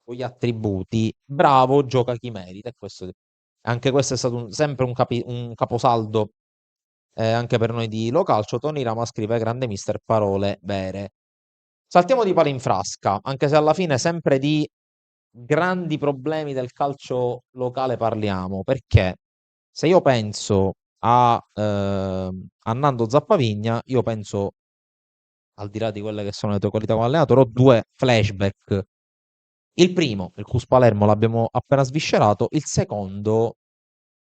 gli attributi. Bravo, gioca chi merita. E anche questo è stato sempre un caposaldo anche per noi di Localcio. Tony Rama scrive: grande mister, parole vere. Saltiamo di palo in frasca, anche se alla fine sempre di grandi problemi del calcio locale parliamo, perché se io penso a Nando Zappavigna, io penso, al di là di quelle che sono le tue qualità come allenatore, ho due flashback. Il primo, il Cus Palermo, l'abbiamo appena sviscerato. Il secondo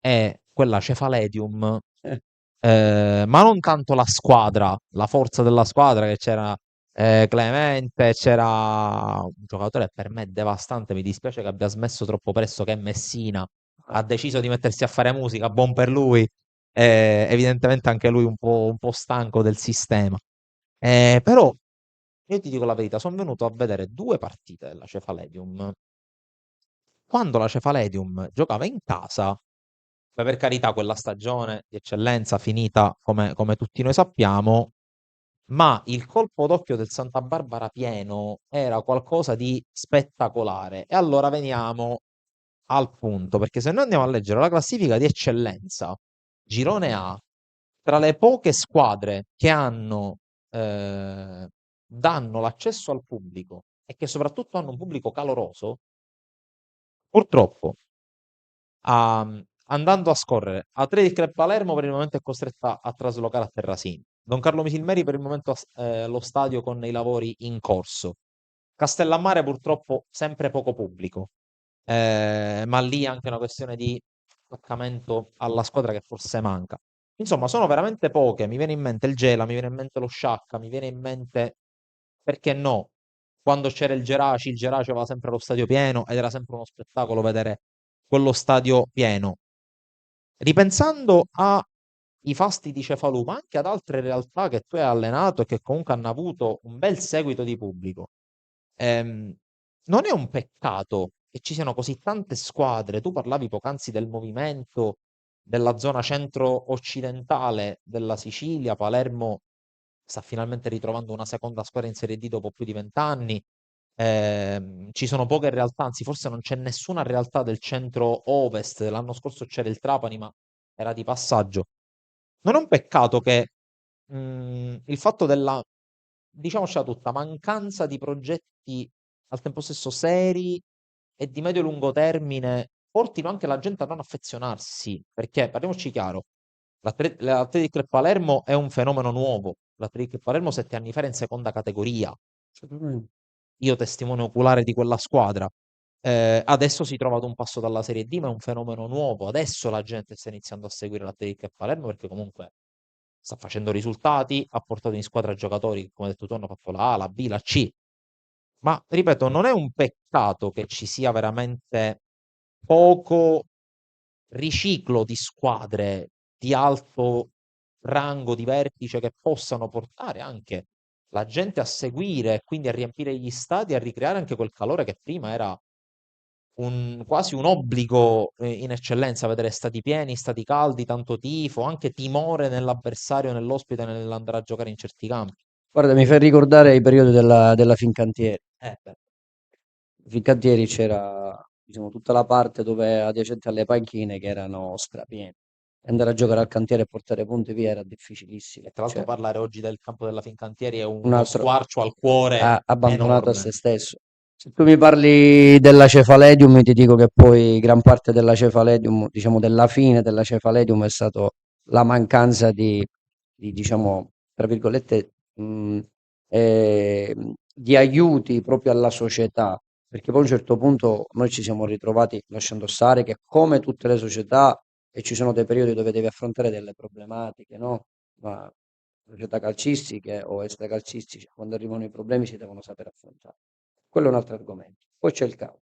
è quella Cefaletium, ma non tanto la squadra, la forza della squadra, che c'era Clemente, c'era un giocatore per me devastante. Mi dispiace che abbia smesso troppo presto, che è Messina. Ha deciso di mettersi a fare musica, buon per lui. evidentemente anche lui un po' stanco del sistema. Però io ti dico la verità, sono venuto a vedere due partite della Cefaledium. Quando la Cefaledium giocava in casa, poi per carità quella stagione di eccellenza finita come tutti noi sappiamo, ma il colpo d'occhio del Santa Barbara pieno era qualcosa di spettacolare. E allora veniamo al punto, perché se noi andiamo a leggere la classifica di eccellenza, girone A, tra le poche squadre che danno l'accesso al pubblico e che soprattutto hanno un pubblico caloroso, purtroppo andando a scorrere, Athletic Club Palermo per il momento è costretta a traslocare a Terrasini. Don Carlo Misilmeri per il momento ha lo stadio con i lavori in corso. Castellammare purtroppo sempre poco pubblico, ma lì è anche una questione di attaccamento alla squadra che forse manca. Insomma, sono veramente poche. Mi viene in mente il Gela, mi viene in mente lo Sciacca, mi viene in mente, perché no? Quando c'era il Geraci aveva sempre lo stadio pieno ed era sempre uno spettacolo vedere quello stadio pieno. Ripensando ai fasti di Cefalù, ma anche ad altre realtà che tu hai allenato e che comunque hanno avuto un bel seguito di pubblico, ehm, non è un peccato che ci siano così tante squadre. Tu parlavi poc'anzi del movimento della zona centro-occidentale della Sicilia. Palermo sta finalmente ritrovando una seconda squadra in Serie D dopo più di 20 anni. Ci sono poche realtà, anzi forse non c'è nessuna realtà del centro-ovest. L'anno scorso c'era il Trapani, ma era di passaggio. Non è un peccato che il fatto della, diciamocela tutta, mancanza di progetti al tempo stesso seri e di medio-lungo termine portino anche la gente a non affezionarsi, perché parliamoci chiaro, l'Athletic Club Palermo è un fenomeno nuovo. L'Athletic Club Palermo 7 anni fa era in seconda categoria. Io testimone oculare di quella squadra. Adesso si trova ad un passo dalla Serie D, ma è un fenomeno nuovo. Adesso la gente sta iniziando a seguire l'Athletic Club Palermo perché comunque sta facendo risultati, ha portato in squadra giocatori che, come hai detto tu, hanno fatto la A, la B, la C. Ma ripeto, non è un peccato che ci sia veramente poco riciclo di squadre di alto rango, di vertice, che possano portare anche la gente a seguire e quindi a riempire gli stadi, a ricreare anche quel calore che prima era quasi un obbligo in eccellenza, vedere stadi pieni, stadi caldi, tanto tifo, anche timore nell'avversario, nell'ospite, nell'andare a giocare in certi campi. Guarda, mi fai ricordare i periodi della Fincantieri. Beh, Fincantieri c'era, diciamo, tutta la parte dove adiacente alle panchine che erano strapiene. Andare a giocare al cantiere e portare punti via era difficilissimo. e tra l'altro Cioè, parlare oggi del campo della Fincantieri è un uno altro squarcio al cuore abbandonato a enorme. se stesso. Se tu mi parli della Cefaledium, ti dico che poi gran parte della Cefaledium, diciamo della fine della Cefaledium, è stato la mancanza diciamo, tra virgolette, di aiuti proprio alla società, perché poi a un certo punto noi ci siamo ritrovati, lasciando stare che come tutte le società, e ci sono dei periodi dove devi affrontare delle problematiche, no? Ma società calcistiche o extracalcistiche, quando arrivano i problemi si devono sapere affrontare. Quello è un altro argomento. Poi c'è il campo.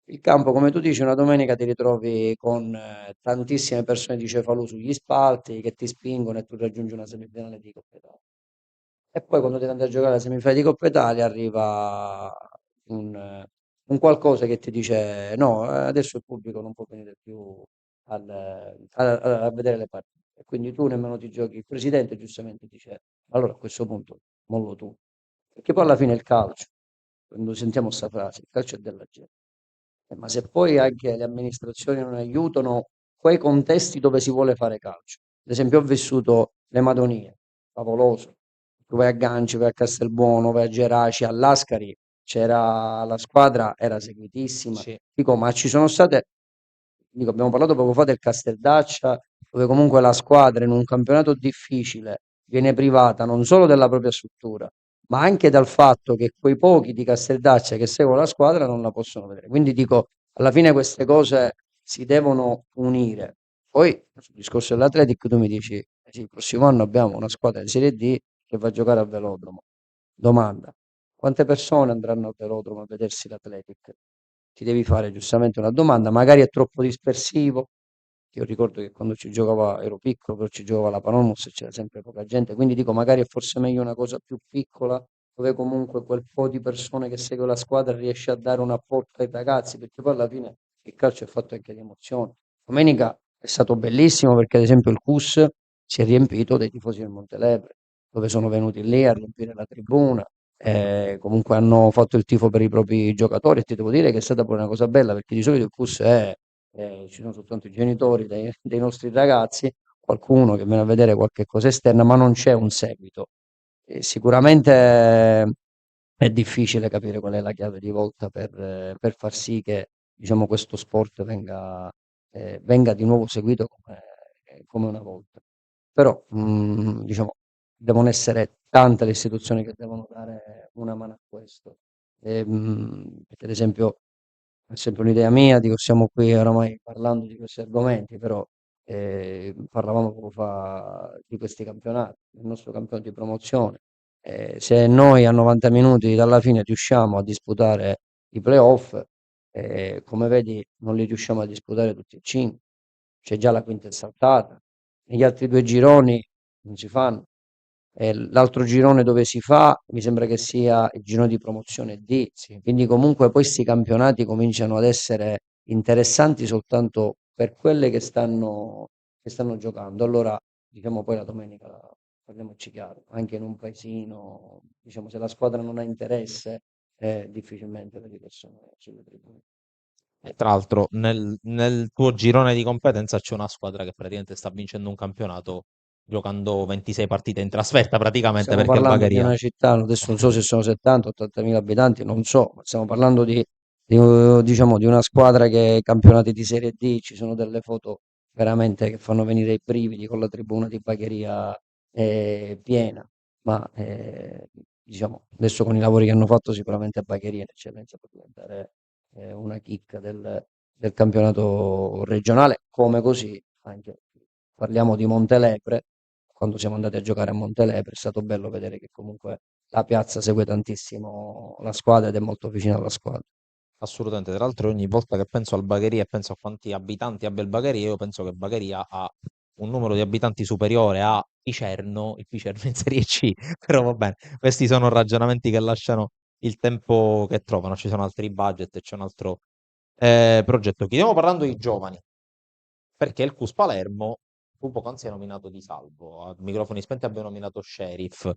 Il campo, come tu dici, una domenica ti ritrovi con tantissime persone di Cefalù sugli spalti che ti spingono e tu raggiungi una semifinale di Coppa Italia. E poi quando devi andare a giocare alla semifinale di Coppa Italia arriva un qualcosa che ti dice no, adesso il pubblico non può venire più a vedere le partite. E quindi tu nemmeno ti giochi. Il presidente giustamente dice allora a questo punto mollo tu. Perché poi alla fine il calcio, quando sentiamo questa frase, il calcio è della gente. Ma se poi anche le amministrazioni non aiutano quei contesti dove si vuole fare calcio. Ad esempio ho vissuto le Madonie, favoloso. Tu vai a Ganci, vai a Castelbuono, vai a Geraci, all'Ascari, c'era la squadra, era seguitissima. Sì. Dico, ma ci sono state, dico, abbiamo parlato poco fa del Casteldaccia, dove comunque la squadra in un campionato difficile viene privata non solo della propria struttura, ma anche dal fatto che quei pochi di Casteldaccia che seguono la squadra non la possono vedere. Quindi dico, alla fine queste cose si devono unire. Poi, sul discorso dell'Atletic, tu mi dici, sì, il prossimo anno abbiamo una squadra di Serie D che va a giocare al velodromo. Domanda, quante persone andranno al velodromo a vedersi l'Atletic? Ti devi fare giustamente una domanda, magari è troppo dispersivo, Io ricordo che quando ci giocava, ero piccolo, però ci giocava la Panormus e c'era sempre poca gente, quindi dico magari è forse meglio una cosa più piccola, dove comunque quel po' di persone che segue la squadra riesce a dare un apporto ai ragazzi, perché poi alla fine il calcio è fatto anche di emozioni. Domenica è stato bellissimo perché ad esempio il CUS si è riempito dei tifosi del Montelepre, dove sono venuti lì a riempire la tribuna, comunque hanno fatto il tifo per i propri giocatori e ti devo dire che è stata pure una cosa bella perché di solito il CUS è, ci sono soltanto i genitori dei nostri ragazzi, qualcuno che viene a vedere qualche cosa esterna, ma non c'è un seguito. Sicuramente è difficile capire qual è la chiave di volta per far sì che diciamo, questo sport venga di nuovo seguito come una volta. Però diciamo, devono essere tante le istituzioni che devono dare una mano a questo. Perché ad esempio, è sempre un'idea mia, dico, stiamo qui oramai parlando di questi argomenti, però parlavamo poco fa di questi campionati, il nostro campionato di promozione. Se noi a 90 minuti dalla fine riusciamo a disputare i playoff, come vedi non li riusciamo a disputare tutti e 5, c'è già la quinta è saltata, negli altri due gironi non si fanno. L'altro girone dove si fa, mi sembra che sia il girone di promozione D, sì. Quindi comunque poi questi campionati cominciano ad essere interessanti soltanto per quelle che stanno giocando. Allora, diciamo poi la domenica, parliamoci chiaro, anche in un paesino, diciamo se la squadra non ha interesse, difficilmente vedi persone sulle tribune. E tra l'altro nel tuo girone di competenza c'è una squadra che praticamente sta vincendo un campionato giocando 26 partite in trasferta praticamente Stiamo perché parlando di Bagheria. una città, adesso non so se sono 70-80 mila abitanti, non so, ma stiamo parlando diciamo, di una squadra che ai campionati di Serie D ci sono delle foto veramente che fanno venire i brividi con la tribuna di Bagheria piena, ma diciamo, adesso con i lavori che hanno fatto sicuramente a Bagheria in eccellenza può diventare una chicca del campionato regionale, come così anche parliamo di Montelepre quando siamo andati a giocare a Montelepre, è stato bello vedere che comunque la piazza segue tantissimo la squadra ed è molto vicina alla squadra. Assolutamente, tra l'altro ogni volta che penso al Bagheria e penso a quanti abitanti abbia il Bagheria, io penso che Bagheria ha un numero di abitanti superiore a Picerno, il Picerno in Serie C, però va bene, questi sono ragionamenti che lasciano il tempo che trovano, ci sono altri budget e c'è un altro progetto. Chiudiamo parlando di giovani, perché il CUS Palermo, tu poc'anzi hai nominato Di Salvo, a microfoni spenti abbiamo nominato Sheriff,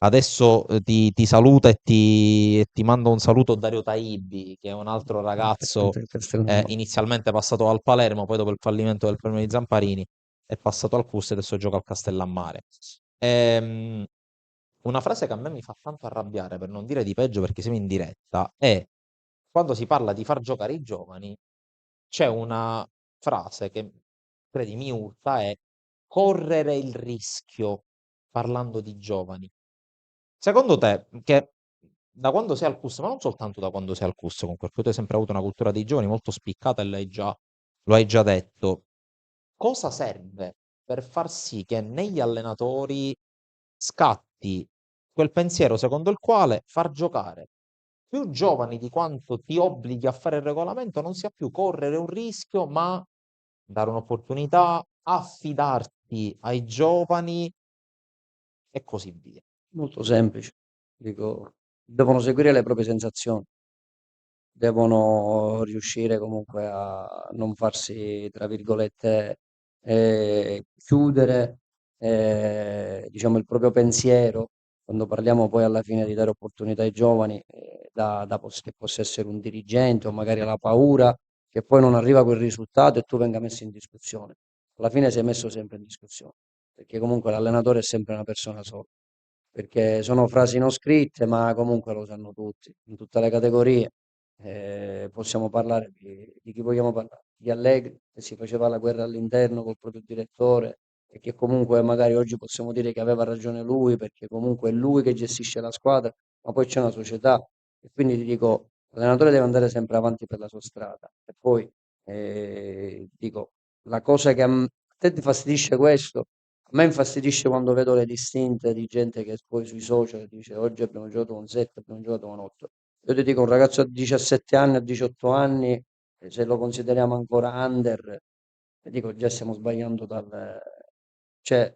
adesso ti saluta e ti manda un saluto Dario Taibi, che è un altro ragazzo Castelnuovo. inizialmente passato al Palermo, poi dopo il fallimento del premio di Zamparini è passato al CUS e adesso gioca al Castellammare. Ehm, una frase che a me mi fa tanto arrabbiare, per non dire di peggio perché siamo in diretta, è quando si parla di far giocare i giovani, c'è una frase che, credimi, urta, è correre il rischio, parlando di giovani. Secondo te, che da quando sei al CUS, ma non soltanto da quando sei al CUS, comunque, perché tu hai sempre avuto una cultura dei giovani molto spiccata e lo hai già detto, cosa serve per far sì che negli allenatori scatti quel pensiero secondo il quale far giocare più giovani di quanto ti obblighi a fare il regolamento non sia più correre un rischio, ma dare un'opportunità, affidarti ai giovani e così via. Molto semplice, dico, devono seguire le proprie sensazioni, devono riuscire comunque a non farsi, tra virgolette, chiudere, diciamo, il proprio pensiero quando parliamo poi alla fine di dare opportunità ai giovani, che possa essere un dirigente o magari la paura che poi non arriva quel risultato e tu venga messo in discussione. Alla fine sei messo sempre in discussione, perché comunque l'allenatore è sempre una persona sola, perché sono frasi non scritte, ma comunque lo sanno tutti, in tutte le categorie. Possiamo parlare di chi vogliamo parlare, di Allegri che si faceva la guerra all'interno col proprio direttore e che comunque magari oggi possiamo dire che aveva ragione lui perché comunque è lui che gestisce la squadra, ma poi c'è una società e quindi ti dico, l'allenatore deve andare sempre avanti per la sua strada e poi dico, la cosa che a te ti fastidisce questo, a me infastidisce quando vedo le distinte di gente che poi sui social dice oggi abbiamo giocato con 7, abbiamo giocato con 8. Io ti dico, un ragazzo a 17 anni, a 18 anni, se lo consideriamo ancora under, E dico, già stiamo sbagliando cioè,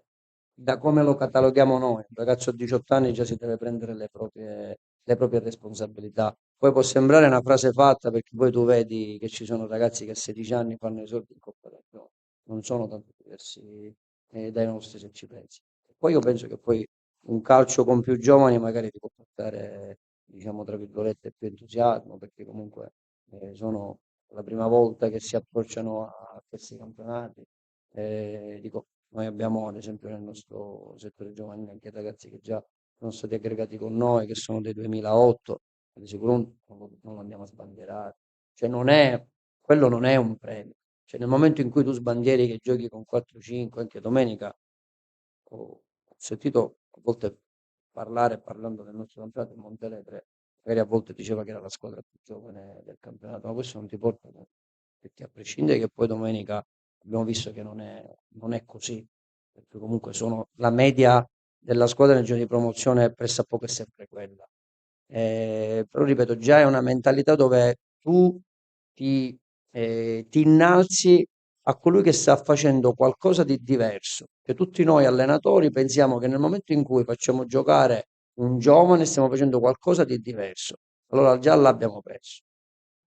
da come lo cataloghiamo noi. Un ragazzo a 18 anni già si deve prendere le proprie responsabilità. Poi può sembrare una frase fatta perché poi tu vedi che ci sono ragazzi che a 16 anni fanno esordi in Coppa del Mondo. Non sono tanto diversi dai nostri se ci pensi. Poi io penso che poi un calcio con più giovani magari ti può portare, diciamo, tra virgolette, più entusiasmo, perché comunque sono la prima volta che si approcciano a questi campionati. Dico, noi abbiamo ad esempio nel nostro settore giovanile anche ragazzi che già sono stati aggregati con noi, che sono del 2008, di sicuro non lo andiamo a sbandierare. Cioè quello non è un premio. Cioè nel momento in cui tu sbandieri che giochi con 4-5, anche domenica, ho sentito a volte parlando del nostro campionato in Montelepre, magari a volte diceva che era la squadra più giovane del campionato, ma questo non ti porta da. Perché a prescindere che poi domenica abbiamo visto che non è così, perché comunque la media della squadra nel giro di promozione pressappoco è sempre quella. Però ripeto, già è una mentalità dove tu ti innalzi a colui che sta facendo qualcosa di diverso, che tutti noi allenatori pensiamo che nel momento in cui facciamo giocare un giovane stiamo facendo qualcosa di diverso. Allora già l'abbiamo perso.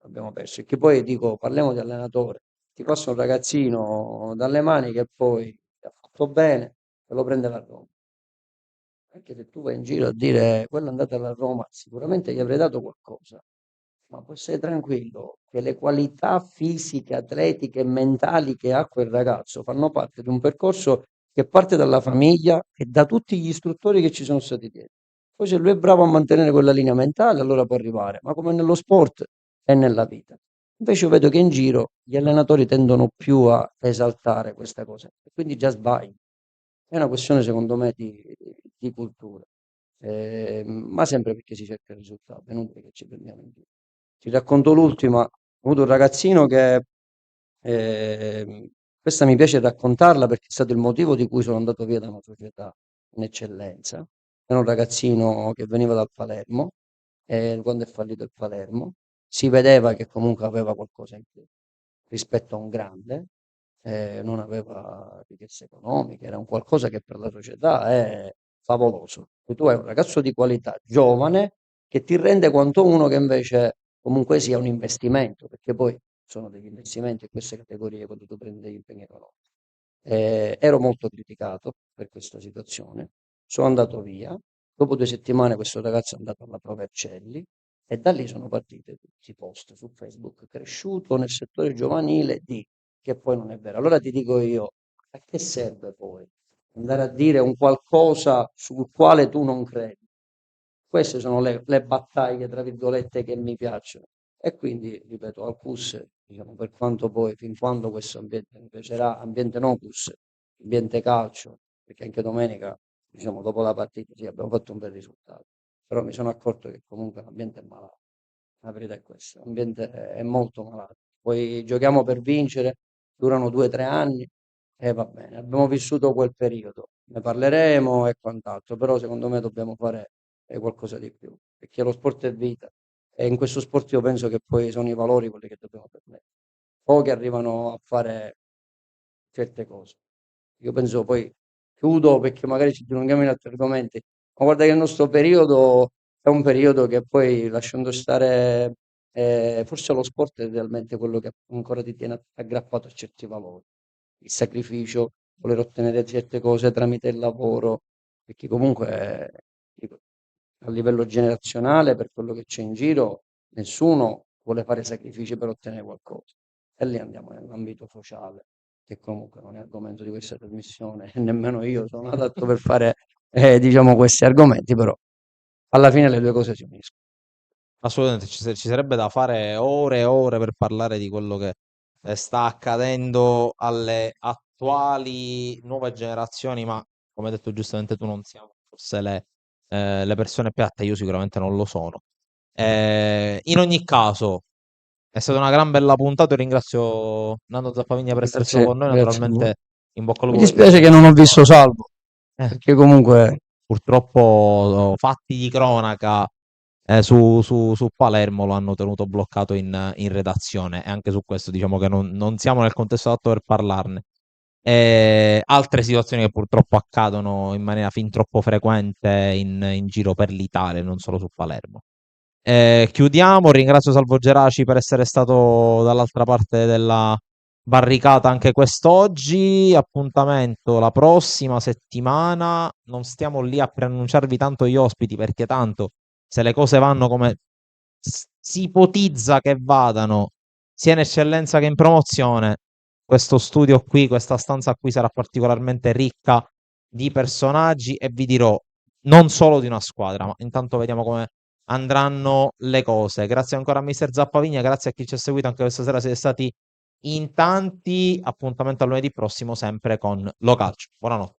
L'abbiamo perso. E che poi dico, parliamo di allenatore, ti passa un ragazzino dalle mani che poi ha fatto bene e lo prende la Roma. Anche se tu vai in giro a dire quello è andato alla Roma, sicuramente gli avrei dato qualcosa, ma puoi essere tranquillo che le qualità fisiche, atletiche e mentali che ha quel ragazzo fanno parte di un percorso che parte dalla famiglia e da tutti gli istruttori che ci sono stati dietro. Poi se lui è bravo a mantenere quella linea mentale, allora può arrivare, ma come nello sport e nella vita. Invece io vedo che in giro gli allenatori tendono più a esaltare questa cosa, e quindi già sbagli. È una questione, secondo me, di cultura. Ma sempre perché si cerca il risultato, è inutile che ci prendiamo in giro. Ti racconto l'ultima. Ho avuto un ragazzino che, questa mi piace raccontarla perché è stato il motivo di cui sono andato via da una società in eccellenza. Era un ragazzino che veniva dal Palermo, e quando è fallito il Palermo si vedeva che comunque aveva qualcosa in più rispetto a un grande, non aveva richieste economiche, era un qualcosa che per la società è favoloso. E tu hai un ragazzo di qualità, giovane, che ti rende quanto uno che invece comunque sia un investimento, perché poi sono degli investimenti in queste categorie quando tu prendi degli impegni economici. Ero molto criticato per questa situazione, sono andato via, dopo 2 settimane questo ragazzo è andato alla Pro Vercelli e da lì sono partiti tutti i post su Facebook, cresciuto nel settore giovanile che poi non è vero. Allora ti dico io, a che serve poi andare a dire un qualcosa sul quale tu non credi? Queste sono le battaglie, tra virgolette, che mi piacciono. E quindi, ripeto, al CUS, diciamo, per quanto poi, fin quando questo ambiente mi piacerà, ambiente non CUS, ambiente calcio, perché anche domenica, diciamo, dopo la partita, sì, abbiamo fatto un bel risultato, però mi sono accorto che comunque l'ambiente è malato. La verità è questa, l'ambiente è molto malato. Poi giochiamo per vincere, durano 2 o 3 anni e va bene. Abbiamo vissuto quel periodo, ne parleremo e quant'altro, però secondo me dobbiamo fare qualcosa di più, perché lo sport è vita e in questo sport io penso che poi sono i valori quelli che dobbiamo permettere. Pochi arrivano a fare certe cose. Io penso poi, chiudo perché magari ci dilunghiamo in altri argomenti, ma guarda che il nostro periodo è un periodo che poi, lasciando stare, forse lo sport è realmente quello che ancora ti tiene aggrappato a certi valori. Il sacrificio, voler ottenere certe cose tramite il lavoro, perché comunque dico, a livello generazionale, per quello che c'è in giro, nessuno vuole fare sacrifici per ottenere qualcosa. E lì andiamo nell'ambito sociale, che comunque non è argomento di questa trasmissione, e nemmeno io sono adatto per fare, diciamo, questi argomenti, però alla fine le due cose si uniscono. Assolutamente, ci sarebbe da fare ore e ore per parlare di quello che sta accadendo alle attuali nuove generazioni, ma come hai detto giustamente tu non siamo forse le persone più atte, io sicuramente non lo sono. In ogni caso, è stata una gran bella puntata, io ringrazio Nando Zappavigna per essere stato Grazie, con noi, grazie a voi. naturalmente in bocca al Mi lupo per dispiace che non ho visto Salvo, eh, perché comunque purtroppo fatti di cronaca su Palermo lo hanno tenuto bloccato in redazione e anche su questo diciamo che non siamo nel contesto adatto per parlarne. Altre situazioni che purtroppo accadono in maniera fin troppo frequente in giro per l'Italia, non solo su Palermo. Chiudiamo, ringrazio Salvo Geraci per essere stato dall'altra parte della barricata anche quest'oggi. Appuntamento la prossima settimana. Non stiamo lì a preannunciarvi tanto gli ospiti perché tanto se le cose vanno come si ipotizza che vadano, sia in eccellenza che in promozione, questo studio qui, questa stanza qui sarà particolarmente ricca di personaggi e vi dirò non solo di una squadra, ma intanto vediamo come andranno le cose. Grazie ancora a Mister Zappavigna, grazie a chi ci ha seguito anche questa sera, siete stati in tanti. Appuntamento a lunedì prossimo sempre con Lo Calcio. Buonanotte.